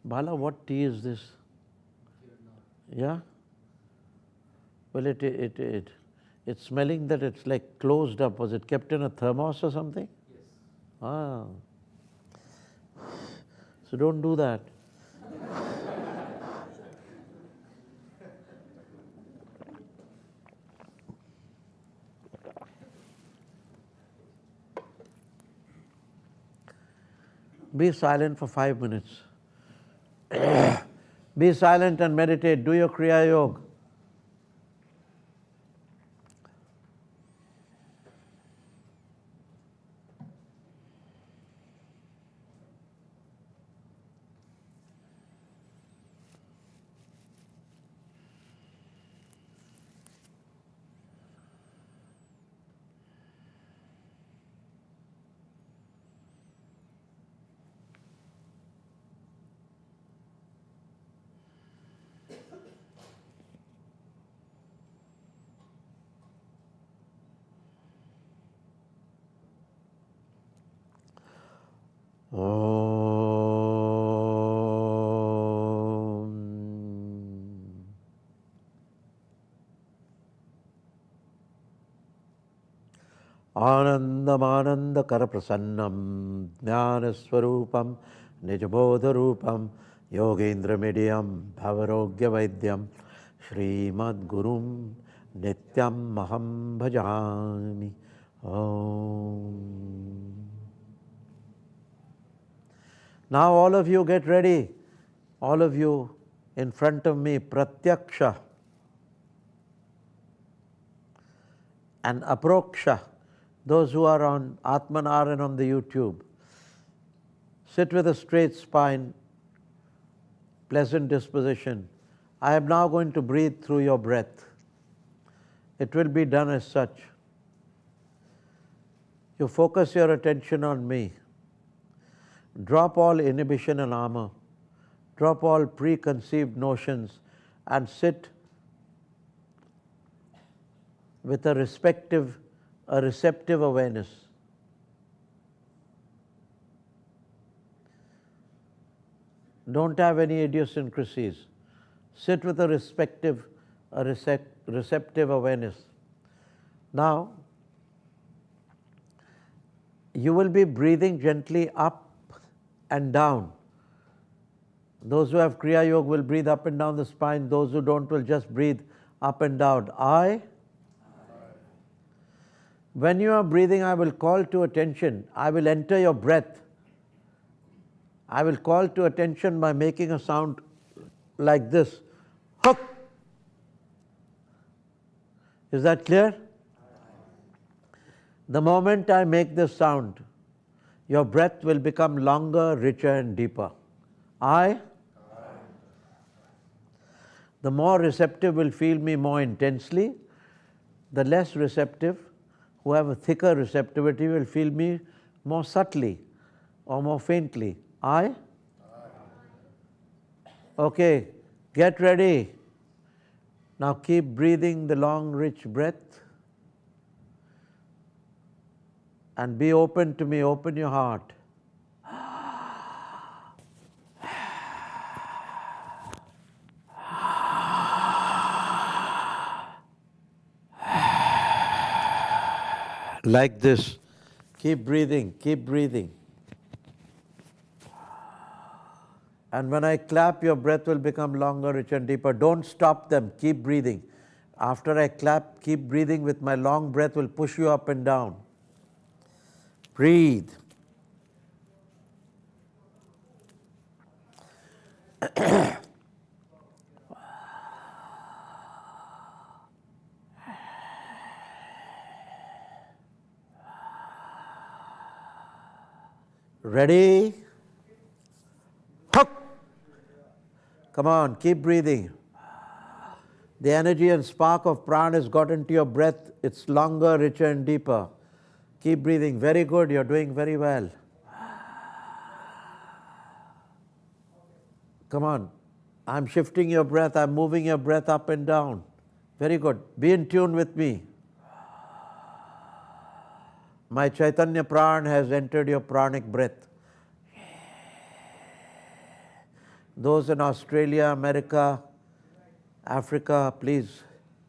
Bala, what tea is this? Yeah? Well, it's smelling that it's like closed up. Was it kept in a thermos or something? Yes. Ah. So don't do that. Be silent for 5 minutes. Be silent and meditate. Do your Kriya Yoga. Anandam Jnanaswarupam Nijabodharupam Yogendra Mediam Bhavarogya Vaidyam Srimad Gurum Nityam Maham Bhajami. Om. Now all of you get ready. All of you in front of me, Pratyaksha and Aproksha, those who are on Atmanaar and on the YouTube. Sit with a straight spine, pleasant disposition. I am now going to breathe through your breath. It will be done as such. You focus your attention on me. Drop all inhibition and armor. Drop all preconceived notions and sit with a receptive awareness. Don't have any idiosyncrasies. Sit with a receptive awareness. Now, you will be breathing gently up and down. Those who have Kriya Yoga will breathe up and down the spine. Those who don't will just breathe up and down. When you are breathing, I will call to attention. I will enter your breath. I will call to attention by making a sound like this. Hook. Is that clear? The moment I make this sound, your breath will become longer, richer and deeper. The more receptive will feel me more intensely. The less receptive, who have a thicker receptivity, will feel me more subtly or more faintly. Okay, get ready. Now keep breathing the long, rich breath. And be open to me, open your heart. Like this. Keep breathing, keep breathing. And when I clap, your breath will become longer, richer and deeper. Don't stop them, keep breathing. After I clap, keep breathing with my long breath will push you up and down. Breathe. Ready? Hook. Come on, keep breathing. The energy and spark of prana has got into your breath. It's longer, richer and deeper. Keep breathing. Very good. You're doing very well. Come on. I'm shifting your breath. I'm moving your breath up and down. Very good. Be in tune with me. My Chaitanya Pran has entered your pranic breath. Those in Australia, America, Africa, please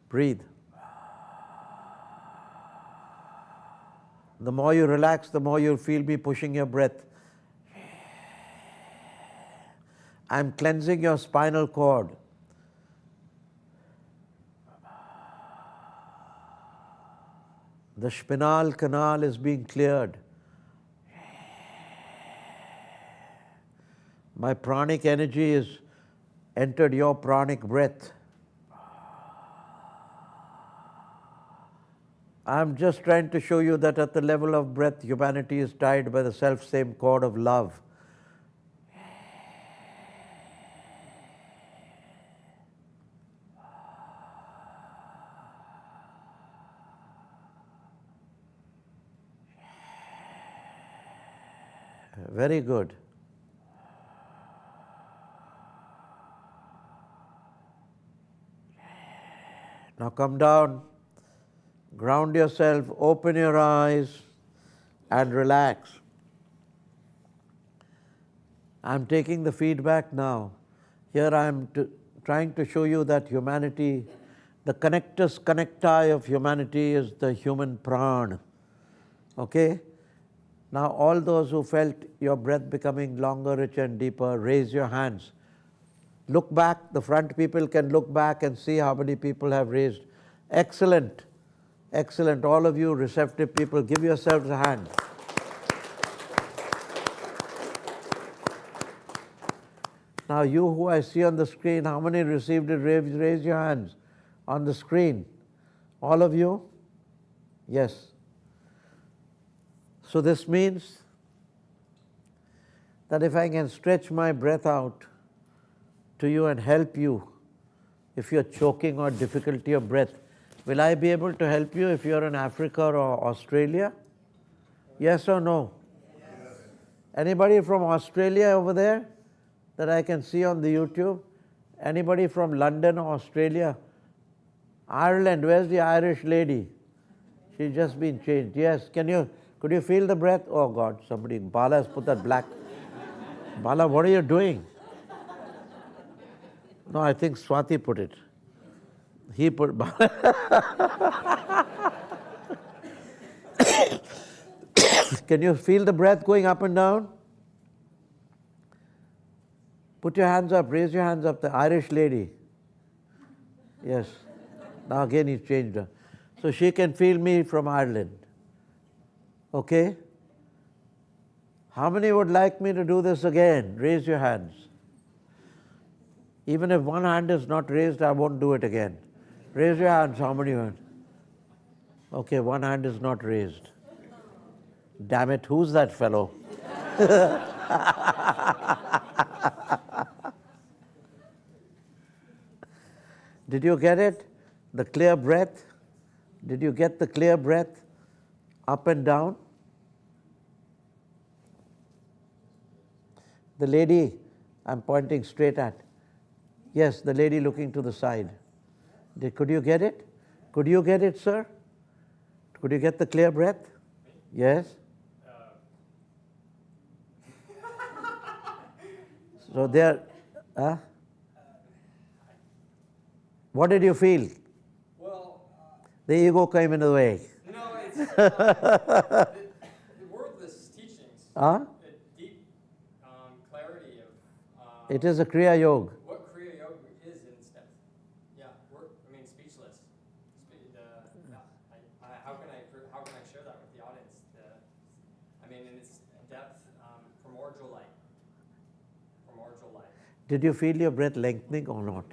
breathe. The more you relax, the more you'll feel me pushing your breath. I'm cleansing your spinal cord. The spinal canal is being cleared. My pranic energy has entered your pranic breath. I'm just trying to show you that at the level of breath, humanity is tied by the self-same cord of love. Very good. Now come down, ground yourself, open your eyes and relax. I'm taking the feedback now. Here I am trying to show you that humanity, the connectus connecti of humanity is the human prana. Okay? Now all those who felt your breath becoming longer, richer and deeper, raise your hands. Look back, the front people can look back and see how many people have raised. Excellent, excellent. All of you receptive people, give yourselves a hand. Now you who I see on the screen, how many received it? Raise your hands on the screen. All of you? Yes. So this means that if I can stretch my breath out to you and help you, if you're choking or difficulty of breath, will I be able to help you if you're in Africa or Australia? Yes or no? Yes. Anybody from Australia over there that I can see on the YouTube? Anybody from London or Australia? Ireland, where's the Irish lady? She's just been changed. Yes, could you feel the breath? Oh God, Bala has put that black. Bala, what are you doing? No, I think Swati put it. He put Can you feel the breath going up and down? Put your hands up, raise your hands up, the Irish lady. Yes. Now again he's changed her. So she can feel me from Ireland. Okay? How many would like me to do this again? Raise your hands. Even if one hand is not raised, I won't do it again. Raise your hands, how many hands? Okay, one hand is not raised. Damn it, who's that fellow? Did you get it? The clear breath? Did you get the clear breath? Up and down? The lady I'm pointing straight at. Yes, the lady looking to the side. Could you get it? Could you get it, sir? Could you get the clear breath? Yes? So there, what did you feel? Well, the ego came in the way. No, it's the wordless teachings. Huh? A deep clarity of. It is a Kriya Yoga. What Kriya Yoga is in step. Yeah, speechless. How can I share that with the audience? In its depth, primordial light. Did you feel your breath lengthening or not?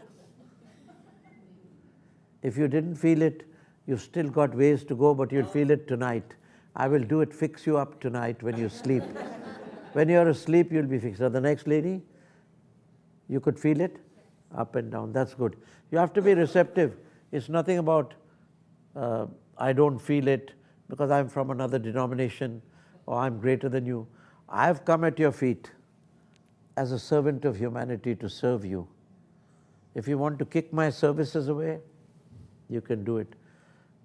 If you didn't feel it, you've still got ways to go, but you'll feel it tonight. I will do it, fix you up tonight when you sleep. When you're asleep, you'll be fixed. So the next lady, you could feel it? Up and down, that's good. You have to be receptive. It's nothing about, I don't feel it because I'm from another denomination or I'm greater than you. I've come at your feet as a servant of humanity to serve you. If you want to kick my services away, you can do it.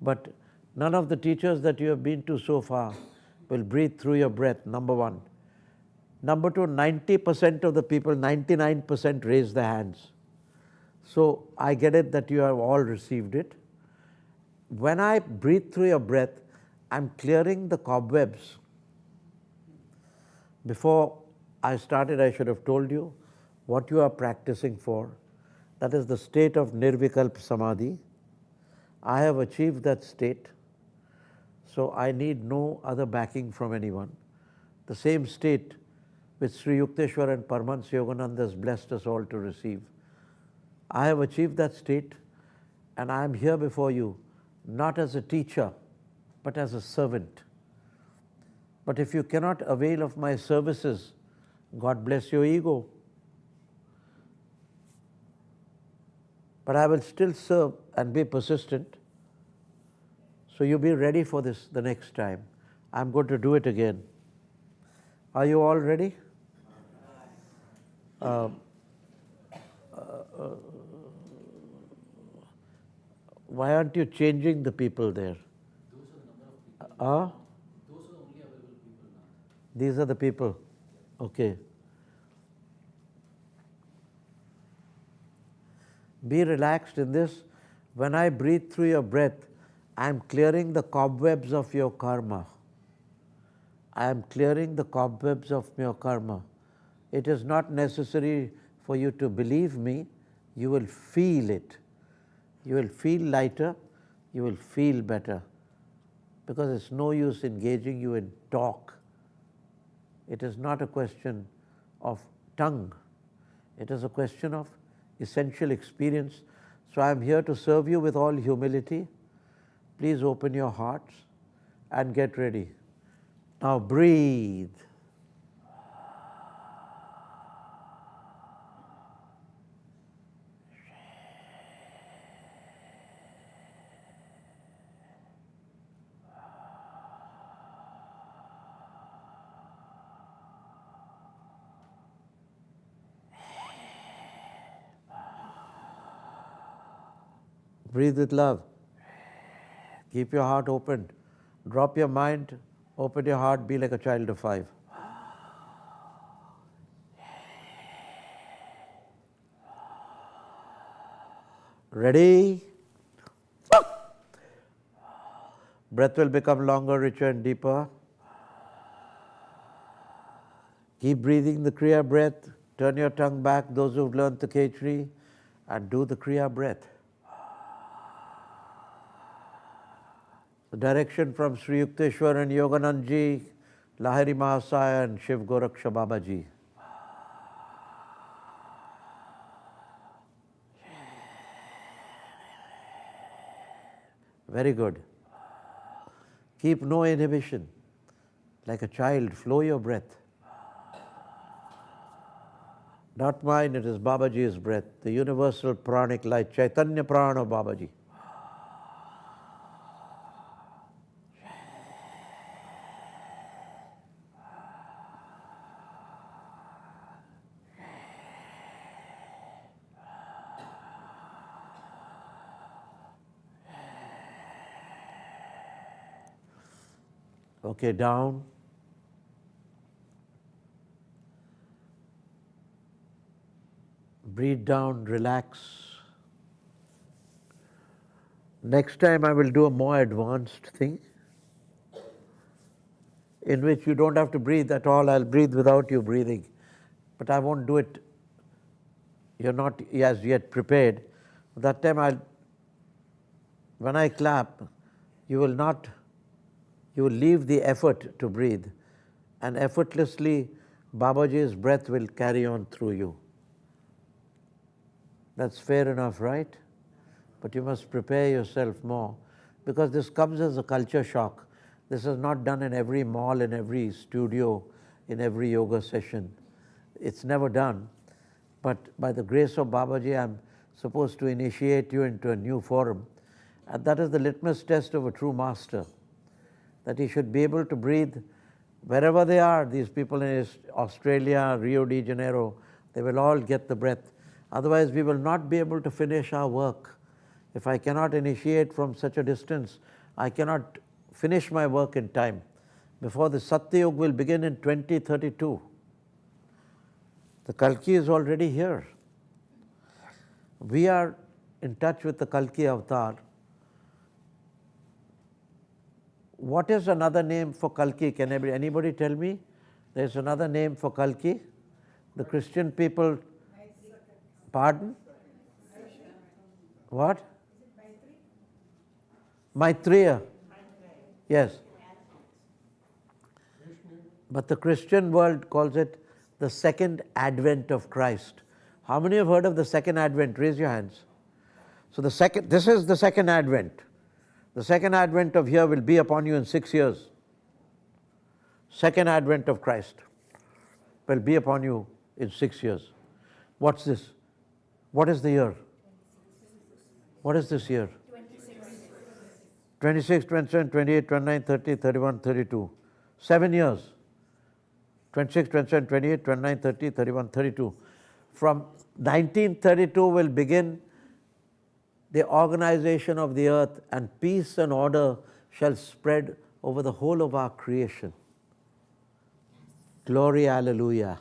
But none of the teachers that you have been to so far will breathe through your breath, number one. Number two, 90% of the people, 99% raise their hands. So I get it that you have all received it. When I breathe through your breath, I'm clearing the cobwebs. Before I started, I should have told you what you are practicing for. That is the state of Nirvikalpa Samadhi. I have achieved that state, so I need no other backing from anyone. The same state which Sri Yukteswar and Paramahansa Yogananda has blessed us all to receive. I have achieved that state, and I am here before you, not as a teacher, but as a servant. But if you cannot avail of my services, God bless your ego. But I will still serve and be persistent. So you be ready for this the next time. I'm going to do it again. Are you all ready? Why aren't you changing the people there? Those are the number of people. Those are the only available people now. These are the people. Okay. Be relaxed in this. When I breathe through your breath, I am clearing the cobwebs of your karma. I am clearing the cobwebs of your karma. It is not necessary for you to believe me, you will feel it. You will feel lighter, you will feel better. Because it's no use engaging you in talk. It is not a question of tongue. It is a question of essential experience. So I am here to serve you with all humility. Please open your hearts and get ready. Now breathe. Breathe with love. Keep your heart open. Drop your mind, open your heart, be like a child of 5. Ready? Breath will become longer, richer and deeper. Keep breathing the Kriya breath. Turn your tongue back, those who've learned the Khechri, and do the Kriya breath. The direction from Sri Yukteswar and Yoganandji, Lahiri Mahasaya and Shiv Goraksha Babaji. Very good. Keep no inhibition. Like a child, flow your breath. Not mine, it is Babaji's breath, the universal pranic light, Chaitanya Prana Babaji. Okay, down. Breathe down, relax. Next time I will do a more advanced thing in which you don't have to breathe at all. I'll breathe without you breathing. But I won't do it. You're not as yet prepared. That time when I clap, you will leave the effort to breathe. And effortlessly, Babaji's breath will carry on through you. That's fair enough, right? But you must prepare yourself more, because this comes as a culture shock. This is not done in every mall, in every studio, in every yoga session. It's never done. But by the grace of Babaji, I'm supposed to initiate you into a new forum. And that is the litmus test of a true master, that he should be able to breathe wherever they are. These people in Australia, Rio de Janeiro, they will all get the breath. Otherwise, we will not be able to finish our work. If I cannot initiate from such a distance, I cannot finish my work in time. Before the Satya Yuga will begin in 2032. The Kalki is already here. We are in touch with the Kalki avatar. What is another name for Kalki? Can anybody tell me? There's another name for Kalki? The Christian people, pardon? What? Maitreya. Yes. But the Christian world calls it the second advent of Christ. How many have heard of the second advent? Raise your hands. So this is the second advent. The second advent of here will be upon you in 6 years. Second advent of Christ will be upon you in 6 years. What's this? What is the year? What is this year? 26, 27, 28, 29, 30, 31, 32. 7 years. 26, 27, 28, 29, 30, 31, 32. From 1932 will begin the organization of the earth, and peace and order shall spread over the whole of our creation. Glory, hallelujah.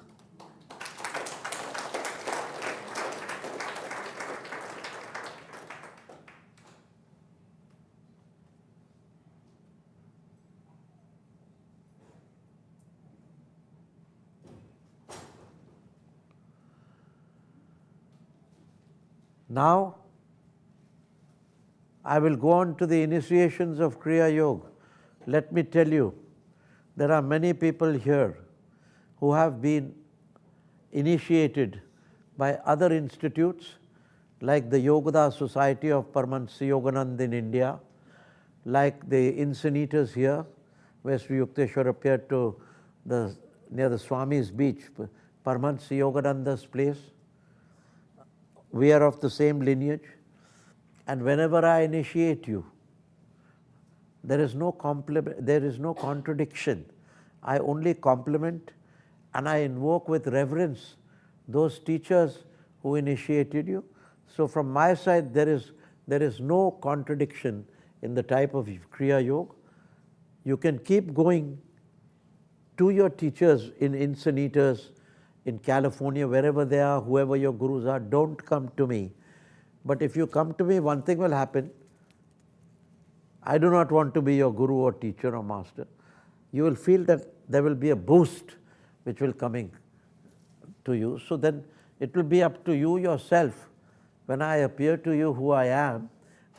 Now, I will go on to the initiations of Kriya Yoga. Let me tell you, there are many people here who have been initiated by other institutes like the Yogoda Society of Paramahansa Yogananda in India, like the Incinitors here, where Sri Yukteswar appeared to near the Swami's beach, Paramahansa Yogananda's place. We are of the same lineage, and whenever I initiate you, there is no contradiction. I only compliment and I invoke with reverence those teachers who initiated you. So from my side, there is no contradiction in the type of Kriya Yoga. You can keep going to your teachers in Incinitors, in California, wherever they are, whoever your gurus are. Don't come to me. But if you come to me, one thing will happen. I do not want to be your guru or teacher or master. You will feel that there will be a boost which will coming to you. So then it will be up to you yourself. When I appear to you who I am,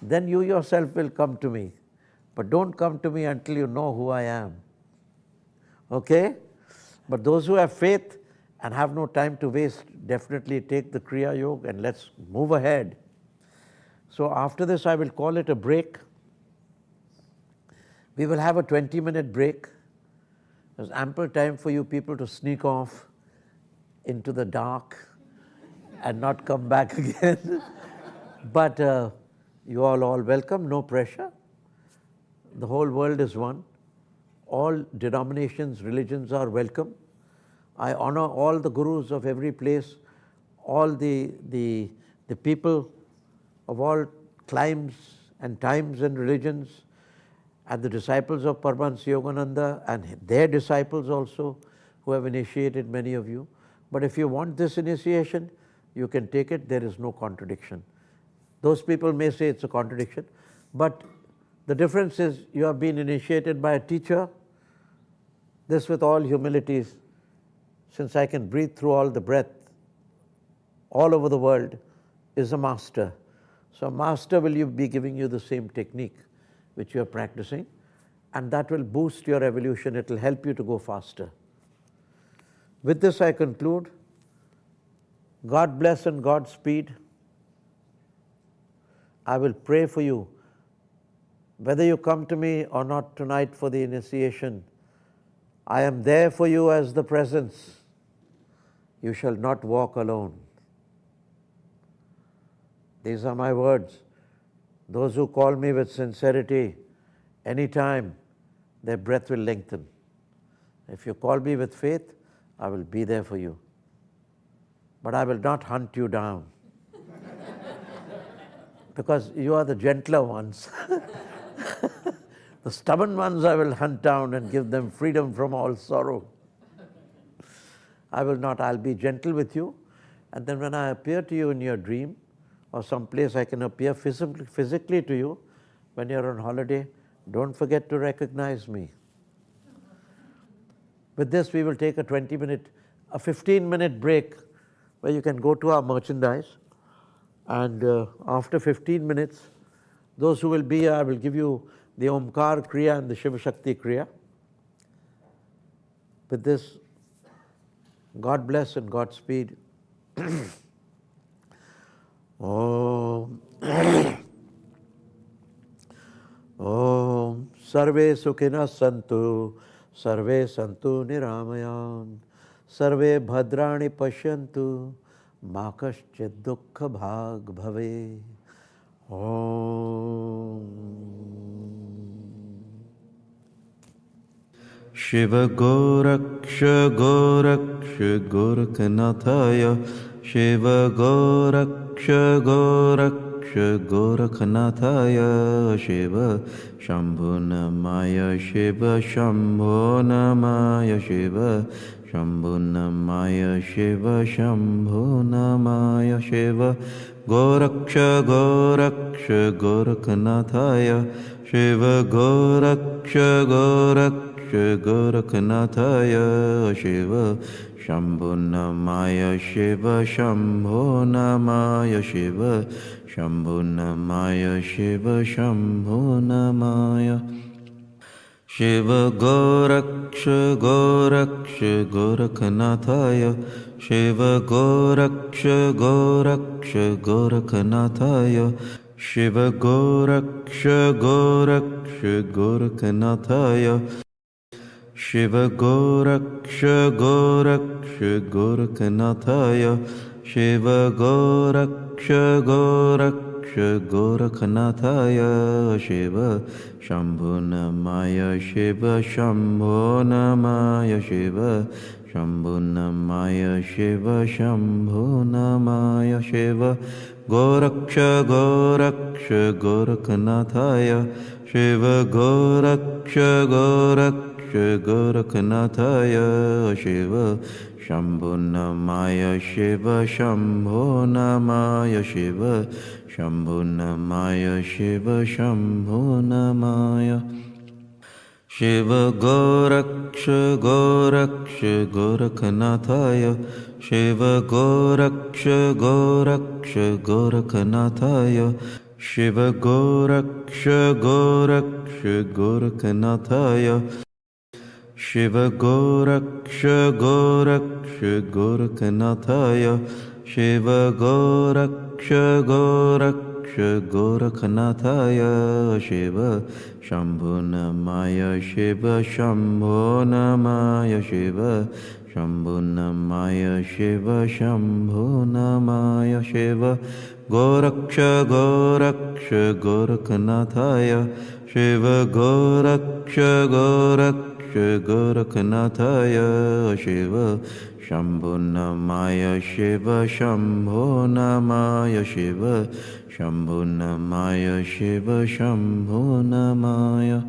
then you yourself will come to me. But don't come to me until you know who I am. Okay? But those who have faith and have no time to waste, definitely take the Kriya Yoga and let's move ahead. So after this, I will call it a break. We will have a 20-minute break. There's ample time for you people to sneak off into the dark and not come back again. But you all welcome, no pressure. The whole world is one. All denominations, religions are welcome. I honor all the gurus of every place, all the people of all climes and times and religions, and the disciples of Paramahansa Yogananda and their disciples also, who have initiated many of you. But if you want this initiation, you can take it. There is no contradiction. Those people may say it's a contradiction, but the difference is you have been initiated by a teacher. This with all humility, since I can breathe through all the breath all over the world, is a master. So a master will be giving you the same technique which you are practicing, and that will boost your evolution. It will help you to go faster. With this I conclude. God bless and Godspeed. I will pray for you. Whether you come to me or not tonight for the initiation, I am there for you as the presence. You shall not walk alone. These are my words. Those who call me with sincerity, anytime, their breath will lengthen. If you call me with faith, I will be there for you. But I will not hunt you down. Because you are the gentler ones. The stubborn ones I will hunt down and give them freedom from all sorrow. I will not. I'll be gentle with you. And then when I appear to you in your dream, or someplace I can appear physically to you, when you're on holiday, don't forget to recognize me. With this, we will take a 15-minute break where you can go to our merchandise. And after 15 minutes, those who will be here, I will give you the Omkar Kriya and the Shiva Shakti Kriya. With this, God bless and Godspeed. Om Om Sarve Sukhina Santu Sarve Santu Niramayan Sarve Bhadrani Pashyantu Makaschid Dukkha Bhag Bhave. Om Shiva Goraksha Goraksha Gorakhanathaya Shiva Goraksha Goraksha Gorakhanathaya Shiva Shambhu Namaya Shiva Shambhu Namaya Shiva Shambhu Namaya Shiva Shambhu Namaya Shiva Goraksha Goraksha Gorakhanathaya Shiva Goraksha Goraksha Goraknathaya Shiva Shambhu Namaya Shiva Shambhu Namaya Shiva Shambhu Namaya Shiva Shambhu Namaya Shiva Goraksha Goraksha Goraknathaya Shiva Goraksha Goraksha Goraknathaya Shiva Goraksha Goraksha Goraknathaya Shiva Goraksha Goraksha Goraknathaya Shiva Goraksha Goraksha Goraknathaya Shiva Shambhu Namaya Shiva Shambhu Namaya Shiva Shambhu Namaya Shiva Shambhu Namaya Shiva Goraksha Goraksha Goraknathaya Shiva Goraksha Goraksha Goraknathaya Shiva Shambhu Namaya Shiva Shambhu Namaya Shiva Shambhu Namaya Shiva Shambhu Namaya Shiva Goraksha Goraksha Goraknathaya Shiva Goraksha Goraksha Goraknathaya Shiva Goraksha Goraksha Goraknathaya Shiva Goraksha Goraksha Goraknathaya Shiva Goraksha Goraksha Goraknathaya Shiva Shambhu Namaya Shiva Shambhu Namaya Shiva Shambhu Namaya Shiva Shambhu Namaya Shiva Goraksha Goraksha Goraknathaya Shiva Goraksha Goraksha Goraknathaya Shiva Shambhu Namaya Shiva Shambhu Namaya Shiva Shambhu Namaya Shiva Shambhu Namaya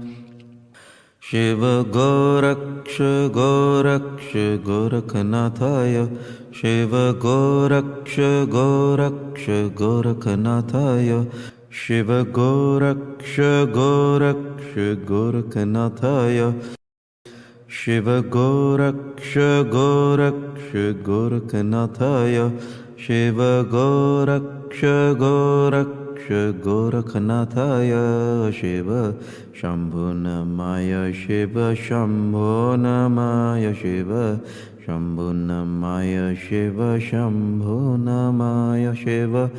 Shiva Goraksha Goraksha Goraknathaya Shiva Goraksha Goraksha Goraknathaya Shiva Goraksha Goraksha Goraknathaya Shiva Goraksha Goraksha Goraknathaya Shiva Goraksha Goraksha Goraknathaya Shiva Shambhu Namaya Shiva Shambhu Namaya Shiva Shambhu Namaya Shiva Shambhu Namaya Shiva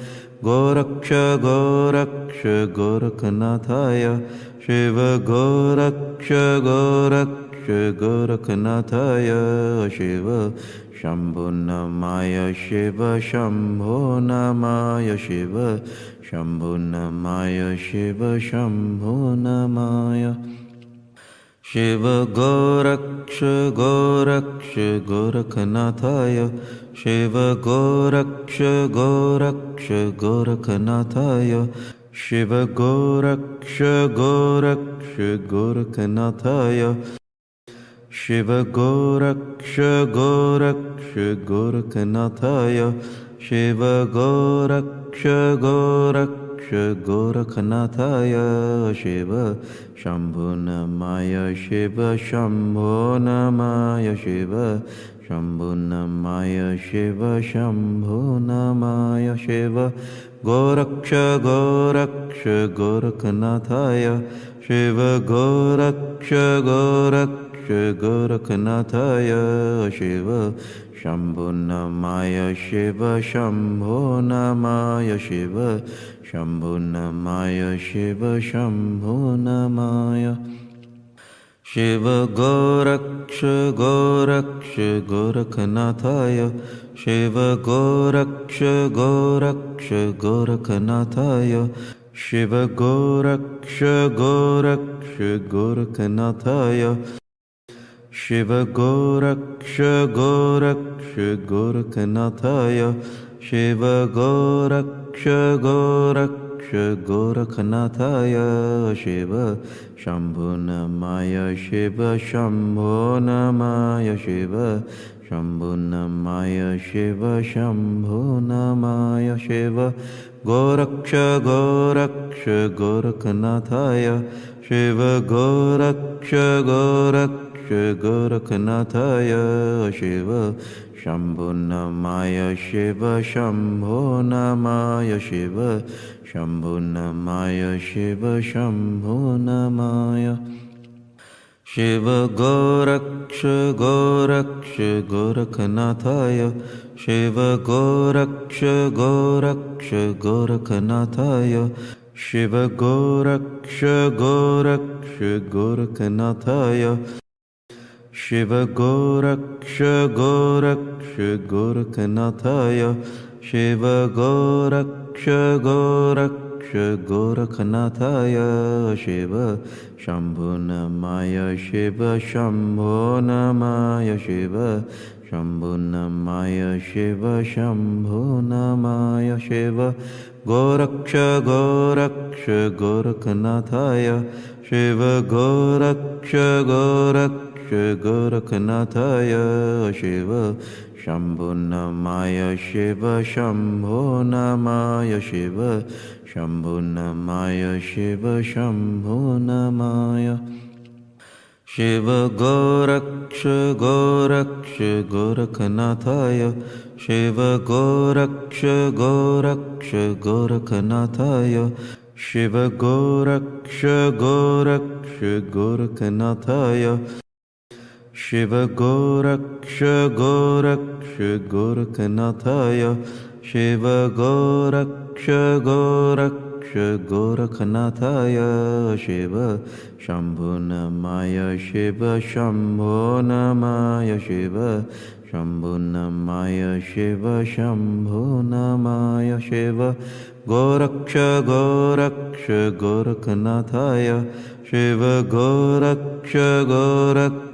Goraksha Goraksha Goraknathaya Shiva Goraksha Goraksha Goraknathaya Shiva Shambhu Namaya Shiva Shambhu Namaya Shiva Shambhu Namaya Shiva Shambhu Namaya Shiva Goraksha Goraksha Goraknathaya Shiva Goraksha Goraksha Goraknathaya Shiva Goraksha Goraksha Goraknathaya Shiva Goraksha Goraksha Goraknathaya Shiva Goraksha Goraksha Goraknathaya Shiva Shambhu Namaya Shiva Shambhu Namaya Shiva Shambhu Namaya Shiva Shambhu Namaya Shiva Goraksha Goraksha Goraknathaya Shiva Goraksha Goraksha Goraknathaya Shiva Shambhu Namaya Shiva Shambhu Namaya Shiva Shambhu Namaya Shiva Shambhu Namaya Shiva Goraksha Goraksha Goraknathaya Shiva Goraksha Goraksha Goraknathaya Shiva Goraksha Goraksha Goraknathaya Shiva Goraksha Goraksha Goraknathaya Shiva Goraksha Goraksha Goraknathaya Shiva Shambhu Namaya Shiva Shambhu Namaya Shiva Shambhu Namaya Shiva Shambhu Namaya Shiva Goraksha Goraksha Goraknathaya Shiva Goraksha Goraksha Goraknathaya Shiva Shambho Namaya Shiva Shambho Namaya Shiva Shambho Namaya Shiva Shambho Namaya Shiva Goraksha Goraksha Goraknathaya Shiva Goraksha Goraksha Goraknathaya Shiva Goraksha Goraksha Goraknathaya Shiva Goraksha Goraksha Goraknathaya Shiva Goraksha Goraksha Goraknathaya Shiva Shambho Namaya Shiva Shambho Namaya Shiva Shambho Namaya Shiva Shambho Namaya Shiva Goraksha Goraksha Goraknathaya Shiva Goraksha Goraksha Goraknathaya Shiva Shambho Namaya Shiva Shambho Namaya Shiva Shambho Namaya Shiva Shambho Namaya Shiva Goraksha Goraksha Goraknathaya Shiva Goraksha Goraksha Goraknathaya Shiva Goraksha Goraksha Goraknathaya Shiva Goraksha Goraksha Goraknathaya Shiva Goraksha Goraksha Goraknathaya Shiva Shambho Namaya Shiva Shambho Namaya Shiva Shambho Namaya Shiva Shambho Namaya Shiva Goraksha Goraksha Goraknathaya Shiva Goraksha Goraksha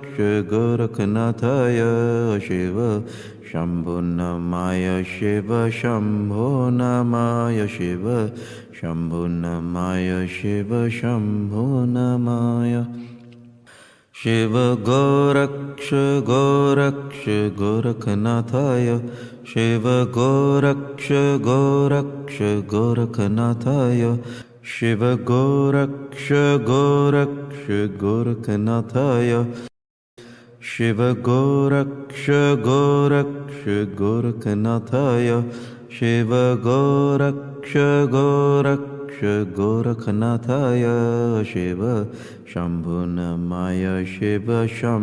Goraknathaya Shiva Shambho Namaya Shiva Shambho Namaya Shiva Shambho Namaya Shiva Shambho Namaya Shiva Goraksha Goraksha Goraknathaya Shiva Goraksha Goraksha Goraknathaya Shiva Goraksha Goraksha Goraknathaya Shiva Goraksha Goraksha Goraknathaya Shiva Goraksha Goraksha Goraknathaya Shiva Shambho Namaya Shiva Shambho